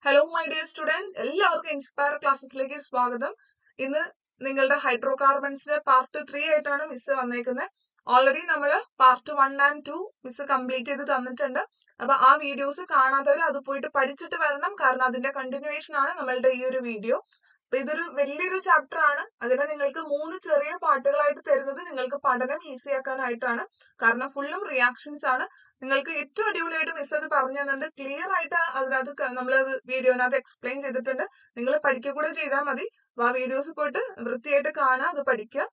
Hello my dear students, എല്ലാവർക്കും inspire ക്ലാസ്സസിലേക്ക് സ്വാഗതം. ഇന്ന് നിങ്ങളുടെ ഹൈഡ്രോ കാർബൺസിന്റെ പാർട്ട് 3 ആയിട്ടാണ് മിസ് വന്നേക്കുന്നത്. ഓൾറെഡി നമ്മൾ പാർട്ട് 1 and 2 മിസ് കംപ്ലീറ്റ് ചെയ്ത് തന്നിട്ടുണ്ട്. അപ്പൊ ആ വീഡിയോസ് കാണാത്തവർ അത് പോയിട്ട് പഠിച്ചിട്ട് വരണം, കാരണം അതിന്റെ കണ്ടിന്യൂവേഷൻ ആണ് നമ്മളുടെ ഈ ഒരു വീഡിയോ. അപ്പൊ ഇതൊരു വലിയൊരു ചാപ്റ്റർ ആണ്. അതിനെ നിങ്ങൾക്ക് 3 ചെറിയ പാർട്ടുകളായിട്ട് തരുന്നത് നിങ്ങൾക്ക് പഠനം ഈസി ആക്കാനായിട്ടാണ്. കാരണം ഫുള്ളും റിയാക്ഷൻസ് ആണ്. നിങ്ങൾക്ക് ഏറ്റവും അടിപൊളിയായിട്ട് മിസ് അത് പറഞ്ഞു തന്നിട്ടുണ്ട്. ക്ലിയർ ആയിട്ട് അതിനകത്ത് നമ്മളത് വീഡിയോനകത്ത് എക്സ്പ്ലെയിൻ ചെയ്തിട്ടുണ്ട്. നിങ്ങൾ പഠിക്കുക കൂടെ ചെയ്താൽ മതി. അപ്പൊ ആ വീഡിയോസ് പോയിട്ട് വൃത്തിയായിട്ട് കാണുക, അത് പഠിക്കുക.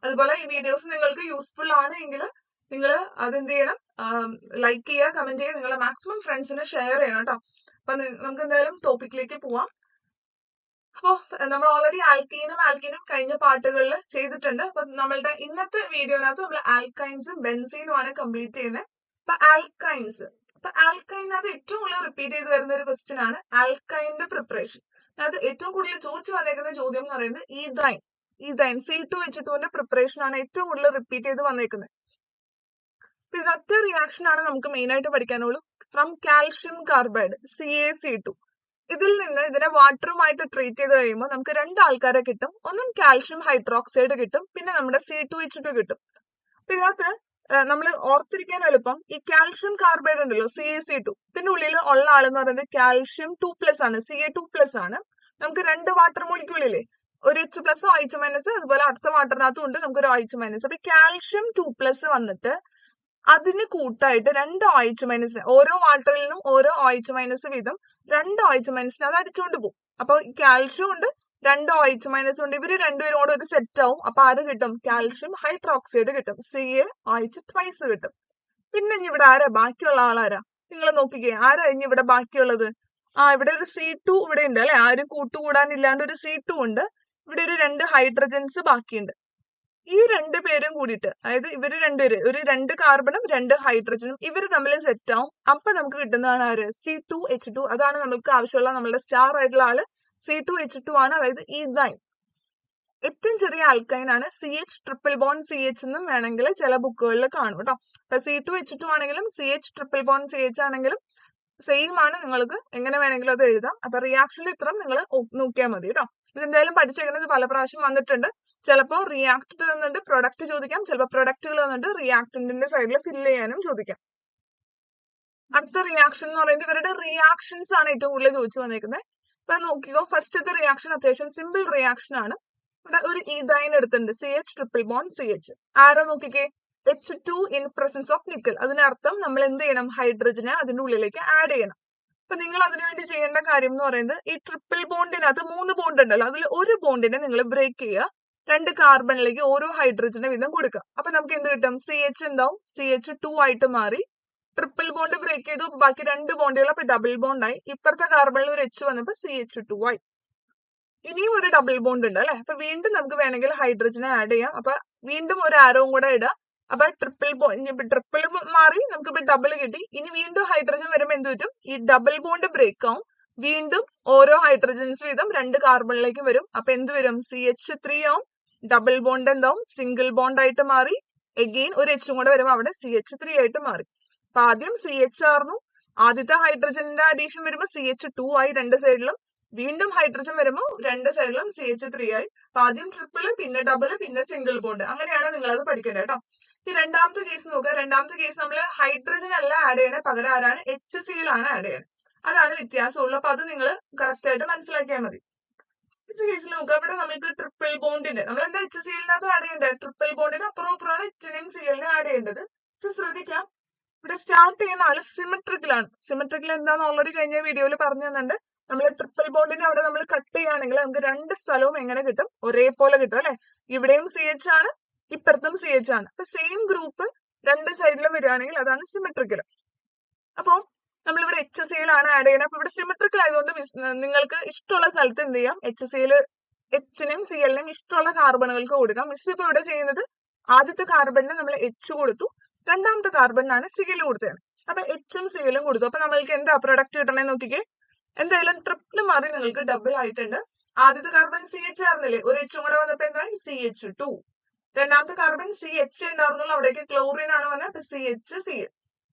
അതുപോലെ ഈ വീഡിയോസ് നിങ്ങൾക്ക് യൂസ്ഫുൾ ആണ് എങ്കിൽ നിങ്ങൾ അതെന്ത് ചെയ്യണം, ലൈക്ക് ചെയ്യുക, കമന്റ് ചെയ്യുക, നിങ്ങളെ മാക്സിമം ഫ്രണ്ട്സിന് ഷെയർ ചെയ്യണം കേട്ടോ. അപ്പൊ നമുക്ക് എന്തായാലും ടോപ്പിക്കിലേക്ക് പോവാം. അപ്പോ നമ്മൾ ഓൾറെഡി ആൽക്കീനും കഴിഞ്ഞ പാർട്ടുകളിൽ ചെയ്തിട്ടുണ്ട്. അപ്പൊ നമ്മളുടെ ഇന്നത്തെ വീഡിയോനകത്ത് നമ്മൾ ആൽക്കൈൻസും ബെൻസീനും ആണ് കംപ്ലീറ്റ് ചെയ്യുന്നത്. അപ്പൊ ആൽക്കൈനകത്ത് ഏറ്റവും കൂടുതൽ റിപ്പീറ്റ് ചെയ്ത് വരുന്ന ഒരു ക്വസ്റ്റ്യൻ ആണ് ആൽക്കൈന്റെ പ്രിപ്പറേഷൻ. അത് ഏറ്റവും കൂടുതൽ ചോദിച്ചു വന്നേക്കുന്ന ചോദ്യം എന്ന് പറയുന്നത് ഈഥൈൻ C2H2ന്റെ പ്രിപ്പറേഷൻ ആണ് ഏറ്റവും കൂടുതൽ റിപ്പീറ്റ് ചെയ്ത് വന്നേക്കുന്നത്. ഇതിനൊറ്റ റിയാക്ഷൻ ആണ് നമുക്ക് മെയിൻ ആയിട്ട് പഠിക്കാനുള്ളൂ. From calcium carbide CaC2. ഇതിൽ നിന്ന് ഇതിനെ വാട്ടറുമായിട്ട് ട്രീറ്റ് ചെയ്ത് കഴിയുമ്പോൾ നമുക്ക് 2 ആൾക്കാരെ കിട്ടും. ഒന്നും കാൽഷ്യം ഹൈഡ്രോക്സൈഡ് കിട്ടും, പിന്നെ നമ്മുടെ C2H2 കിട്ടും. അപ്പൊ ഇതിനകത്ത് നമ്മൾ ഓർത്തിരിക്കാൻ എളുപ്പം ഈ കാൽഷ്യം കാർബൈഡ് ഉണ്ടല്ലോ CaC2, ഇതിന്റെ ഉള്ളിൽ ഉള്ള ആളെന്ന് പറയുന്നത് കാൽഷ്യം 2+ ആണ്, Ca2+ ആണ്. നമുക്ക് 2 വാട്ടർ മോളിക്യൂളില്ലേ, ഒരു H+ OH- അതുപോലെ അടുത്ത വാട്ടറിനകത്തും ഉണ്ട് നമുക്കൊരു OH-. അപ്പൊ കാൽഷ്യം 2+ വന്നിട്ട് അതിന് കൂട്ടായിട്ട് 2 OH-, ഓരോ വാട്ടറിൽ നിന്നും ഓരോ OH- വീതം 2 OH- അത് അടിച്ചുകൊണ്ട് പോകും. അപ്പൊ കാൽഷ്യം ഉണ്ട്, 2 OH- ഉണ്ട്, ഇവര് രണ്ടുപേരും കൂടെ ഒരു സെറ്റ് ആവും. അപ്പൊ ആര് കിട്ടും? കാൽഷ്യം ഹൈഡ്രോക്സൈഡ് കിട്ടും, CaOH ട്വൈസ് കിട്ടും. പിന്നെ ഇനി ഇവിടെ ആരാ ബാക്കിയുള്ള ആളാരാ? നിങ്ങൾ നോക്കിക്കേ, ആരാ ഇനി ഇവിടെ ബാക്കിയുള്ളത്? ഇവിടെ ഒരു C2 ഇവിടെ ഉണ്ട് അല്ലെ, ആരും കൂട്ടുകൂടാനില്ലാണ്ട് ഒരു C2 ഉണ്ട്. ഇവിടെ ഒരു 2 ഹൈഡ്രജൻസ് ബാക്കിയുണ്ട്. ഈ 2 പേരും കൂടിയിട്ട്, അതായത് ഇവര് രണ്ടുപേര്, ഒരു 2 കാർബണും 2 ഹൈഡ്രജനും ഇവര് തമ്മിൽ സെറ്റ് ആവും. അപ്പൊ നമുക്ക് കിട്ടുന്നതാണ് ആര്? C2H2. അതാണ് നമുക്ക് ആവശ്യമുള്ള നമ്മളുടെ സ്റ്റാർ ആയിട്ടുള്ള ആള് C2H2 ആണ്, അതായത് ഈഥൈൻ. ഏറ്റവും ചെറിയ ആൽക്കൈൻ ആണ്. CH∼CH എന്നും വേണമെങ്കിൽ ചില ബുക്കുകളിൽ കാണും കേട്ടോ. അപ്പൊ C2H2 ആണെങ്കിലും CH∼CH ആണെങ്കിലും സെയിം ആണ്. നിങ്ങൾക്ക് എങ്ങനെ വേണമെങ്കിലും അത് എഴുതാം. അപ്പൊ റിയാക്ഷനിൽ ഇത്രയും നിങ്ങൾ നോക്കിയാൽ മതി കേട്ടോ. ഇതെന്തായാലും പഠിച്ചേക്കുന്നത് പല പ്രാവശ്യം വന്നിട്ടുണ്ട്. ചിലപ്പോ റിയാക്ട് തന്നിട്ട് പ്രൊഡക്റ്റ് ചോദിക്കാം, ചിലപ്പോൾ പ്രൊഡക്റ്റുകൾ തന്നിട്ട് റിയാക്ടന്റിന്റെ സൈഡിൽ ഫില്ല് ചെയ്യാനും ചോദിക്കാം. അടുത്ത റിയാക്ഷൻ എന്ന് പറയുന്നത് ഇവരുടെ റിയാക്ഷൻസ് ആണ് ഏറ്റവും കൂടുതൽ ചോദിച്ചു വന്നേക്കുന്നത്. ഇപ്പൊ നോക്കിക്കോ, ഫസ്റ്റത്തെ റിയാക്ഷൻ അത്യാവശ്യം സിമ്പിൾ റിയാക്ഷൻ ആണ്. ഇവിടെ ഒരു ഈഥൈൻ എടുത്തിട്ടുണ്ട്, CH∼CH. ആരോ നോക്കിക്കേ, H2 in presence of nickel. അതിനർത്ഥം നമ്മൾ എന്ത് ചെയ്യണം? ഹൈഡ്രജനെ അതിന്റെ ഉള്ളിലേക്ക് ആഡ് ചെയ്യണം. അപ്പൊ നിങ്ങൾ അതിനുവേണ്ടി ചെയ്യേണ്ട കാര്യം എന്ന് പറയുന്നത്, ഈ ട്രിപ്പിൾ ബോണ്ടിനകത്ത് 3 ബോണ്ട് ഉണ്ടല്ലോ, അതിൽ ഒരു ബോണ്ടിനെ നിങ്ങൾ ബ്രേക്ക് ചെയ്യുക, 2 കാർബണിലേക്ക് ഓരോ ഹൈഡ്രജനെ വീതം കൊടുക്കുക. അപ്പൊ നമുക്ക് എന്ത് കിട്ടും? CH ഉണ്ടാവും, CH2 ആയിട്ട് മാറി. ട്രിപ്പിൾ ബോണ്ട് ബ്രേക്ക് ചെയ്തു, ബാക്കി 2 ബോണ്ടുകൾ അപ്പൊ ഡബിൾ ബോണ്ട് ആയി. ഇപ്പുറത്തെ കാർബണിൽ ഒരു H വന്നപ്പോ CH2 ആയി. ഇനിയും ഒരു ഡബിൾ ബോണ്ട് ഉണ്ട് അല്ലെ, അപ്പൊ വീണ്ടും നമുക്ക് വേണമെങ്കിൽ ഹൈഡ്രജനെ ആഡ് ചെയ്യാം. അപ്പൊ വീണ്ടും ഒരു ആരോവും കൂടെ ഇടാം. അപ്പൊ ട്രിപ്പിൾ മാറി, നമുക്ക് ഇപ്പൊ ഡബിൾ കിട്ടി. ഇനി വീണ്ടും ഹൈഡ്രജൻ വരുമ്പോ എന്ത് പറ്റും? ഈ ഡബിൾ ബോണ്ട് ബ്രേക്ക് ആവും. വീണ്ടും ഓരോ ഹൈഡ്രജൻസ് വീതം 2 കാർബണിലേക്ക് വരും. അപ്പൊ എന്ത് വരും? CH3 ആവും. ഡബിൾ ബോണ്ട് എന്താവും? സിംഗിൾ ബോണ്ട് ആയിട്ട് മാറി. എഗെയിൻ ഒരു H കൂടെ വരുമ്പോ അവിടെ CH3 ആയിട്ട് മാറി. അപ്പൊ ആദ്യം CH ആയിരുന്നു, ആദ്യത്തെ ഹൈഡ്രജന്റെ അഡീഷൻ വരുമ്പോ CH2 ആയി 2 സൈഡിലും. വീണ്ടും ഹൈഡ്രജൻ വരുമ്പോൾ 2 സൈഡിലും CH3 ആയി. ആദ്യം ട്രിപ്പിള്, പിന്നെ ഡബിള്, പിന്നെ സിംഗിൾ ബോണ്ട്. അങ്ങനെയാണ് നിങ്ങൾ അത് പഠിക്കേണ്ടത് കേട്ടോ. ഈ രണ്ടാമത്തെ കേസ് നോക്കുക. രണ്ടാമത്തെ കേസ് നമ്മൾ ഹൈഡ്രജൻ അല്ല ആഡ് ചെയ്യണേ, പകരം ആരാണ്? HCl ആണ് ആഡ് ചെയ്യണത്. അതാണ് വ്യത്യാസമുള്ളൂ. അപ്പൊ അത് നിങ്ങൾ കറക്റ്റ് ആയിട്ട് മനസ്സിലാക്കിയാൽ മതി. ഇത് കേസിൽ നോക്കുക, ഇവിടെ നമുക്ക് ട്രിപ്പിൾ ബോണ്ടിന്റെ, നമ്മൾ എന്താ HClനകത്ത് ആഡ് ചെയ്യേണ്ടത്? ട്രിപ്പിൾ ബോണ്ടിന് അപ്പുറം അപ്പുറമാണ് Hനെയും Clനെ ആഡ് ചെയ്യേണ്ടത്. പക്ഷെ ശ്രദ്ധിക്കാം, ഇവിടെ സ്റ്റാർട്ട് ചെയ്യുന്ന ആള് സിമെട്രിക്കൽ ആണ്. സിമെട്രിക്കൽ എന്താന്ന് ഓൾറെഡി കഴിഞ്ഞ വീഡിയോയിൽ പറഞ്ഞു തന്നിട്ടുണ്ട്. നമ്മൾ ട്രിപ്പിൾ ബോണ്ടിന് അവിടെ നമ്മൾ കട്ട് ചെയ്യുകയാണെങ്കിൽ നമുക്ക് 2 സ്ഥലവും എങ്ങനെ കിട്ടും? ഒരേപോലെ കിട്ടും അല്ലെ. ഇവിടെയും CH ആണ്, ഇപ്പുറത്തും CH ആണ്. അപ്പൊ സെയിം ഗ്രൂപ്പ് 2 സൈഡിലും വരികയാണെങ്കിൽ അതാണ് സിമെട്രിക്കൽ. അപ്പൊ നമ്മളിവിടെ HCl ആണ് ആഡ് ചെയ്യുന്നത്. അപ്പൊ ഇവിടെ സിമെട്രിക്കൽ ആയതുകൊണ്ട് നിങ്ങൾക്ക് ഇഷ്ടമുള്ള സ്ഥലത്ത് എന്ത് ചെയ്യാം? HCl, Hനെയും Clനെയും ഇഷ്ടമുള്ള കാർബണുകൾക്ക് കൊടുക്കാം. മിസ് ഇപ്പൊ ഇവിടെ ചെയ്യുന്നത്, ആദ്യത്തെ കാർബണിന് നമ്മൾ H കൊടുത്തു, രണ്ടാമത്തെ കാർബണിനാണ് Cl കൊടുത്തത്. അപ്പൊ Hഉം Clഉം കൊടുത്തു. അപ്പൊ നമ്മൾക്ക് എന്താ പ്രൊഡക്റ്റ് കിട്ടണേ നോക്കിക്കേ. എന്തായാലും ട്രിപ്പിൾ മാറി നിങ്ങൾക്ക് ഡബിൾ ആയിട്ടുണ്ട്. ആദ്യത്തെ കാർബൺ CH ആയിരുന്നില്ലേ, ഒരു H കൂടെ വന്നപ്പോ എന്തായി? CH2. രണ്ടാമത്തെ കാർബൺ CH ഉണ്ടായിരുന്നുള്ളൂ, അവിടേക്ക് ക്ലോറിൻ ആണ് വന്നത്, CHCl.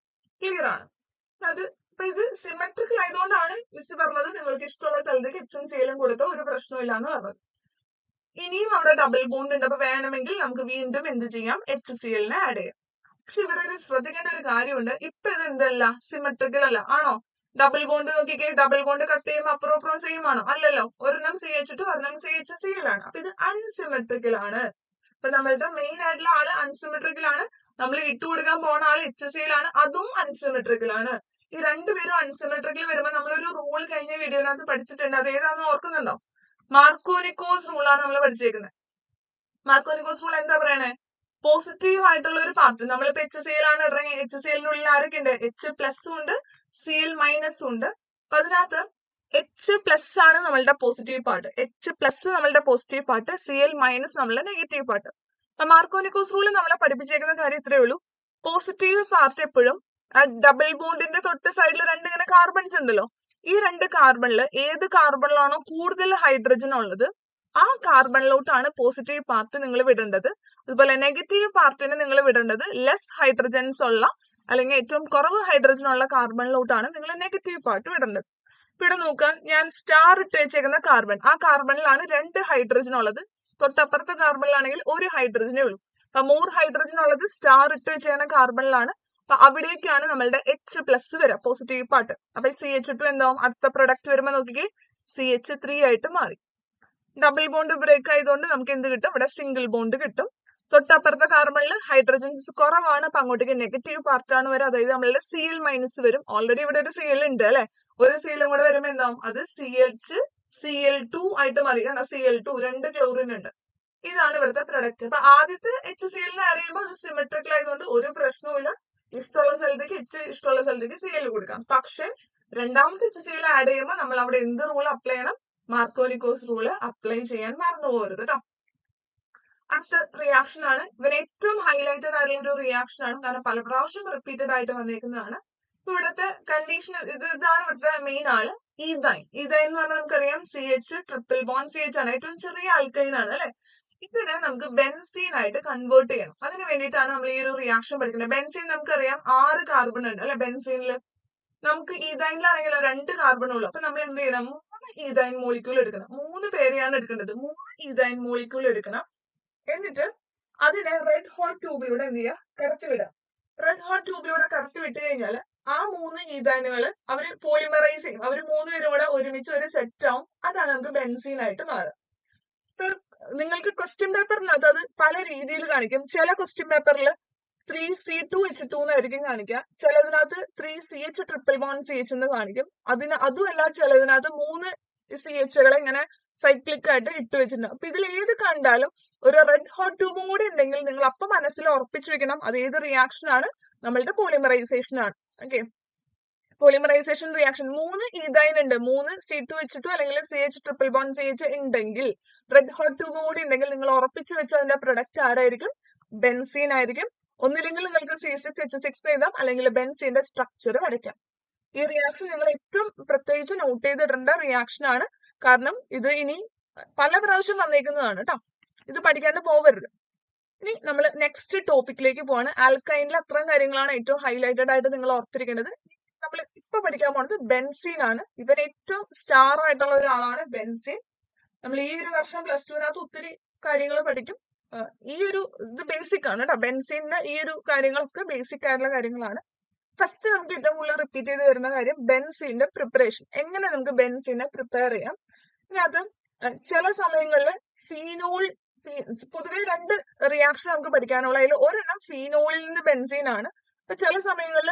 ക്ലിയർ ആണ്. അത് അപ്പൊ ഇത് സിമെട്രിക്കൽ ആയതുകൊണ്ടാണ് മിസ് പറഞ്ഞത് നിങ്ങൾക്ക് ഇഷ്ടമുള്ള സ്ഥലത്തേക്ക് എച്ചും സിയിലും കൊടുത്ത ഒരു പ്രശ്നമില്ല എന്ന് പറഞ്ഞത്. ഇനിയും അവിടെ ഡബിൾ ബോണ്ട് ഉണ്ട്. അപ്പൊ വേണമെങ്കിൽ നമുക്ക് വീണ്ടും എന്ത് ചെയ്യാം, എച്ച് സി എല്ലിനെ ആഡ് ചെയ്യാം. പക്ഷെ ഇവിടെ ഒരു ശ്രദ്ധിക്കേണ്ട ഒരു കാര്യമുണ്ട്, ഇപ്പൊ ഇത് എന്തല്ല, സിമെട്രിക്കൽ അല്ല. ആണോ? ഡബിൾ ബോണ്ട് നോക്കിക്കേ, ഡബിൾ ബോണ്ട് കട്ട് ചെയ്യുമ്പോൾ അപ്പുറം അപ്പുറം സെയിം ആണോ? അല്ലല്ലോ. ഒരെണ്ണം സി എച്ച് ടു, ഒരെണ്ണം സി എച്ച് സി എൽ ആണ്. അപ്പൊ ഇത് അൺസിമെട്രിക്കൽ ആണ്. അപ്പൊ നമ്മളുടെ മെയിൻ ആയിട്ടുള്ള ആള് അൺസിമെട്രിക്കൽ ആണ്. നമ്മൾ ഇട്ടുകൊടുക്കാൻ പോണ ആള് എച്ച് സി എൽ ആണ്, അതും അൺസിമെട്രിക്കൽ ആണ്. ഈ രണ്ടുപേരും അൺസിമെട്രിക്കൽ വരുമ്പോൾ നമ്മളൊരു റൂൾ കഴിഞ്ഞ വീഡിയോനകത്ത് പഠിച്ചിട്ടുണ്ട്. അത് ഏതാണെന്ന് ഓർക്കുന്നുണ്ടോ? മാർക്കോനിക്കോസ് റൂൾ ആണ് നമ്മൾ പഠിച്ചേക്കുന്നത്. മാർക്കോനിക്കോസ് റൂൾ എന്താ പറയണേ? പോസിറ്റീവ് ആയിട്ടുള്ള ഒരു പാർട്ട്, നമ്മളിപ്പോ എച്ച് സി എൽ ആണ് ഇറങ്ങി, എച്ച് സി എല്ലിനുള്ളിൽ ആരൊക്കെ ഉണ്ട്? എച്ച് പ്ലസും ഉണ്ട്, സി എൽ മൈനസും ഉണ്ട്. അപ്പൊ അതിനകത്ത് എച്ച് പ്ലസ് ആണ് നമ്മളുടെ പോസിറ്റീവ് പാർട്ട്, എച്ച് പ്ലസ് നമ്മളുടെ positive part, C L minus നമ്മളുടെ നെഗറ്റീവ് പാർട്ട്. അപ്പൊ മാർക്കോനിക്കോസ് റൂൾ നമ്മളെ പഠിപ്പിച്ചേക്കുന്ന കാര്യം ഇത്രയേ ഉള്ളൂ. പോസിറ്റീവ് പാർട്ട് എപ്പോഴും ഡബിൾ ബോണ്ടിന്റെ തൊട്ട് സൈഡിൽ രണ്ട് ഇങ്ങനെ കാർബൺസ് ഉണ്ടല്ലോ, ഈ രണ്ട് കാർബണില് ഏത് കാർബണിലാണോ കൂടുതൽ ഹൈഡ്രജൻ ഉള്ളത് ആ കാർബണിലോട്ടാണ് പോസിറ്റീവ് പാർട്ട് നിങ്ങൾ വിടേണ്ടത്. അതുപോലെ നെഗറ്റീവ് പാർട്ടിന് നിങ്ങൾ വിടേണ്ടത് ലെസ് ഹൈഡ്രജൻസ് ഉള്ള അല്ലെങ്കിൽ ഏറ്റവും കുറവ് ഹൈഡ്രജൻ ഉള്ള കാർബണിലോട്ടാണ് നിങ്ങൾ നെഗറ്റീവ് പാർട്ട് വിടേണ്ടത്. ഇവിടെ നോക്കുക, ഞാൻ സ്റ്റാർ ഇട്ട് വെച്ചേക്കുന്ന കാർബൺ, ആ കാർബണിലാണ് രണ്ട് ഹൈഡ്രജൻ ഉള്ളത്. തൊട്ടപ്പുറത്തെ കാർബണിലാണെങ്കിൽ ഒരു ഹൈഡ്രജനേ ഉള്ളൂ. അപ്പൊ മോർ ഹൈഡ്രജൻ ഉള്ളത് സ്റ്റാർ ഇട്ട് വെച്ചേക്കുന്ന കാർബണിലാണ്. അപ്പൊ അവിടേക്കാണ് നമ്മളുടെ എച്ച് പ്ലസ് വരാം, പോസിറ്റീവ് പാർട്ട്. അപ്പൊ സി എച്ച് ടു എന്താവും, അടുത്ത പ്രൊഡക്റ്റ് വരുമ്പോ നോക്കിക്കേ, സി എച്ച് ത്രീ ആയിട്ട് മാറി. ഡബിൾ ബോണ്ട് ബ്രേക്ക് ആയതുകൊണ്ട് നമുക്ക് എന്ത് കിട്ടും, ഇവിടെ സിംഗിൾ ബോണ്ട് കിട്ടും. തൊട്ടപ്പുറത്തെ കാർബണിൽ ഹൈഡ്രജൻസ് കുറവാണ്, അപ്പൊ അങ്ങോട്ടേക്ക് നെഗറ്റീവ് പാർട്ടാണ് വരും, അതായത് നമ്മളുടെ സി എൽ മൈനസ് വരും. ഓൾറെഡി ഇവിടെ ഒരു സി എൽ ഉണ്ട് അല്ലെ, ഒരു സി എല്ലും കൂടെ വരുമ്പോ എന്താവും, അത് C H C L two ആയിട്ട് മാറി. കാരണം സി എൽ ടു രണ്ട് ക്ലോറിൻ ഉണ്ട്. ഇതാണ് ഇവിടുത്തെ പ്രൊഡക്റ്റ്. അപ്പൊ ആദ്യത്തെ എച്ച് സി എല്ലിനെ ആഡ് ചെയ്യുമ്പോൾ അത് സിമെട്രിക്കൽ ആയതുകൊണ്ട് ഒരു പ്രശ്നവുമില്ല, ഇഷ്ടമുള്ള സ്ഥലത്തേക്ക് എച്ച്, ഇഷ്ടമുള്ള സ്ഥലത്തേക്ക് സി എൽ കൊടുക്കാം. പക്ഷെ രണ്ടാമത്തെ എച്ച് സി എൽ ആഡ് ചെയ്യുമ്പോൾ നമ്മൾ അവിടെ എന്ത് റൂൾ അപ്ലൈ ചെയ്യണം, മാർക്കോനിക്കോസ് റൂള് അപ്ലൈ ചെയ്യാൻ മറന്നു പോകരുത് കേട്ടോ. അടുത്ത റിയാക്ഷൻ ആണ്, ഇവർ ഏറ്റവും ഹൈലൈറ്റഡ് ആയിട്ടുള്ള ഒരു റിയാക്ഷൻ ആണ്, കാരണം പല പ്രാവശ്യം റിപ്പീറ്റഡ് ആയിട്ട് വന്നേക്കുന്നതാണ്. ഇവിടുത്തെ കണ്ടീഷൻ ഇതാണ് ഇവിടുത്തെ മെയിൻ ആള്, ഈതൈൻ. ഈതൈൻ എന്ന് പറഞ്ഞാൽ നമുക്കറിയാം C H triple bond C H ആണ്, ഏറ്റവും ചെറിയ ആൽക്കൈൻ ആണ് അല്ലെ. ഇതിനെ നമുക്ക് ബെൻസീൻ ആയിട്ട് കൺവേർട്ട് ചെയ്യണം. അതിന് വേണ്ടിയിട്ടാണ് നമ്മൾ ഈ ഒരു റിയാക്ഷൻ പഠിക്കുന്നത്. ബെൻസീൻ നമുക്കറിയാം 6 കാർബൺ ഉണ്ട് അല്ലെ ബെൻസീനിൽ. നമുക്ക് ഈതൈനിലാണെങ്കിൽ 2 കാർബൺ ഉള്ളു. അപ്പൊ നമ്മൾ എന്ത് ചെയ്യണം, 3 ഈതൈൻ മോളിക്യൂൾ എടുക്കണം. 3 പേരെയാണ് എടുക്കേണ്ടത്. 3 ഈതൈൻ മോളിക്യൂൾ എടുക്കണം. എന്നിട്ട് അതിനെ റെഡ് ഹോട്ട് ട്യൂബിലൂടെ എന്ത് ചെയ്യുക, കടത്തി വിടാം. റെഡ് ഹോട്ട് ട്യൂബിലൂടെ കടത്തി വിട്ട് കഴിഞ്ഞാൽ ആ 3 ഈതൈനുകൾ അവര് പോളിമറൈസ് ചെയ്യും. അവർ 3 പേരും കൂടെ ഒരുമിച്ച് ഒരു സെറ്റ് ആവും. അതാണ് നമുക്ക് ബെൻസീൻ ആയിട്ട് മാറുക. നിങ്ങൾക്ക് ക്വസ്റ്റ്യൻ പേപ്പറിനകത്ത് അത് പല രീതിയിൽ കാണിക്കും. ചില ക്വസ്റ്റ്യൻ പേപ്പറിൽ 3C2H2 എന്നായിരിക്കും കാണിക്കുക, ചിലതിനകത്ത് 3CH ട്രിപ്പിൾ ബോണ്ട് CH എന്ന് കാണിക്കും. അതുമല്ല ചിലതിനകത്ത് 3 CHകളെ ഇങ്ങനെ സൈക്ലിക് ആയിട്ട് ഇട്ട് വെച്ചിട്ടുണ്ട്. അപ്പൊ ഇതിൽ ഏത് കണ്ടാലും ഒരു റെഡ് ഹോട്ട് ട്യൂബും കൂടി ഉണ്ടെങ്കിൽ നിങ്ങൾ അപ്പൊ മനസ്സിൽ ഉറപ്പിച്ചു വെക്കണം അത് ഏത് റിയാക്ഷൻ ആണ്, നമ്മളുടെ പോളിമറൈസേഷൻ ആണ്. ഓക്കെ, പോളിമറൈസേഷൻ റിയാക്ഷൻ 3 ഈതൈൻ ഉണ്ട്, 3 C2H2 അല്ലെങ്കിൽ CH ട്രിപ്പിൾ ബോണ്ട് CH ഉണ്ടെങ്കിൽ, റെഡ് ഹോട്ട് ട്യൂബും കൂടി ഉണ്ടെങ്കിൽ നിങ്ങൾ ഉറപ്പിച്ചു വെച്ച അതിന്റെ പ്രൊഡക്റ്റ് ആരായിരിക്കും, ബെൻസീൻ ആയിരിക്കും. ഒന്നില്ലെങ്കിൽ നിങ്ങൾക്ക് C6H6 എഴുതാം, അല്ലെങ്കിൽ ബെൻസീന്റെ സ്ട്രക്ചർ വരയ്ക്കാം. ഈ റിയാക്ഷൻ നിങ്ങൾ ഏറ്റവും പ്രത്യേകിച്ച് നോട്ട് ചെയ്തിടേണ്ട റിയാക്ഷൻ ആണ്, കാരണം ഇത് ഇനി പല പ്രാവശ്യം വന്നേക്കുന്നതാണ് കേട്ടോ. ഇത് പഠിക്കാണ്ട് പോവരുത്. ഇനി നമ്മൾ നെക്സ്റ്റ് ടോപ്പിക്കിലേക്ക് പോവാണ്. ആൽക്കൈനിൽ അത്രയും കാര്യങ്ങളാണ് ഏറ്റവും ഹൈലൈറ്റഡ് ആയിട്ട് നിങ്ങൾ ഓർത്തിരിക്കേണ്ടത്. നമ്മൾ ഇപ്പൊ പഠിക്കാൻ പോകുന്നത് ബെൻസീൻ ആണ്. ഇവർ ഏറ്റവും സ്റ്റാർ ആയിട്ടുള്ള ഒരാളാണ് ബെൻസീൻ. നമ്മൾ ഈ ഒരു വർഷം +2 ഒത്തിരി കാര്യങ്ങൾ പഠിക്കും. ഈ ഒരു ഇത് ബേസിക് ആണ് കേട്ടോ. ബെൻസീനിന്റെ ഈ ഒരു കാര്യങ്ങളൊക്കെ ബേസിക് ആയിട്ടുള്ള കാര്യങ്ങളാണ്. ഫസ്റ്റ് നമുക്ക് ഏറ്റവും കൂടുതൽ റിപ്പീറ്റ് ചെയ്ത് വരുന്ന കാര്യം ബെൻസീന്റെ പ്രിപ്പറേഷൻ. എങ്ങനെ നമുക്ക് ബെൻസീനെ പ്രിപ്പയർ ചെയ്യാം. ഇതിനകത്ത് ചില സമയങ്ങളിൽ ഫീനോൾ, പൊതുവെ 2 റിയാക്ഷൻ നമുക്ക് പഠിക്കാനുള്ള, അതിൽ ഒരെണ്ണം ഫീനോളിൽ നിന്ന് ബെൻസീൻ ആണ്. അപ്പൊ ചില സമയങ്ങളിൽ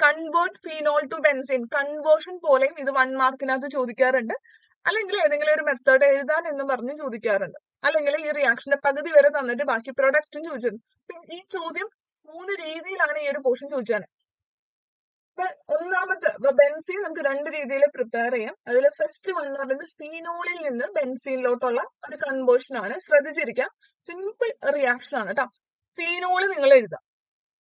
convert phenol to benzene, conversion പോലെയും ഇത് 1 മാർക്കിനകത്ത് ചോദിക്കാറുണ്ട്. അല്ലെങ്കിൽ ഏതെങ്കിലും ഒരു മെത്തേഡ് എഴുതാൻ എന്ന് പറഞ്ഞ് ചോദിക്കാറുണ്ട്. അല്ലെങ്കിൽ ഈ റിയാക്ഷന്റെ പകുതി വരെ തന്നിട്ട് ബാക്കി പ്രൊഡക്റ്റും ചോദിച്ചിട്ടുണ്ട്. ഈ ചോദ്യം 3 രീതിയിലാണ് ഈ ഒരു പോർഷൻ ചോദിച്ചാണ്. ഒന്നാമത്തെ ബെൻസീൻ നമുക്ക് 2 രീതിയിൽ പ്രിപ്പയർ ചെയ്യാം. അതിൽ ഫസ്റ്റ് വൺ എന്ന് പറയുന്നത് ഫീനോളിൽ നിന്ന് ബെൻസീനിലോട്ടുള്ള ഒരു കൺവേർഷൻ ആണ്. ശ്രദ്ധിച്ചിരിക്കാം, സിമ്പിൾ റിയാക്ഷൻ ആണ് കേട്ടോ. ഫീനോള് നിങ്ങൾ എഴുതാം.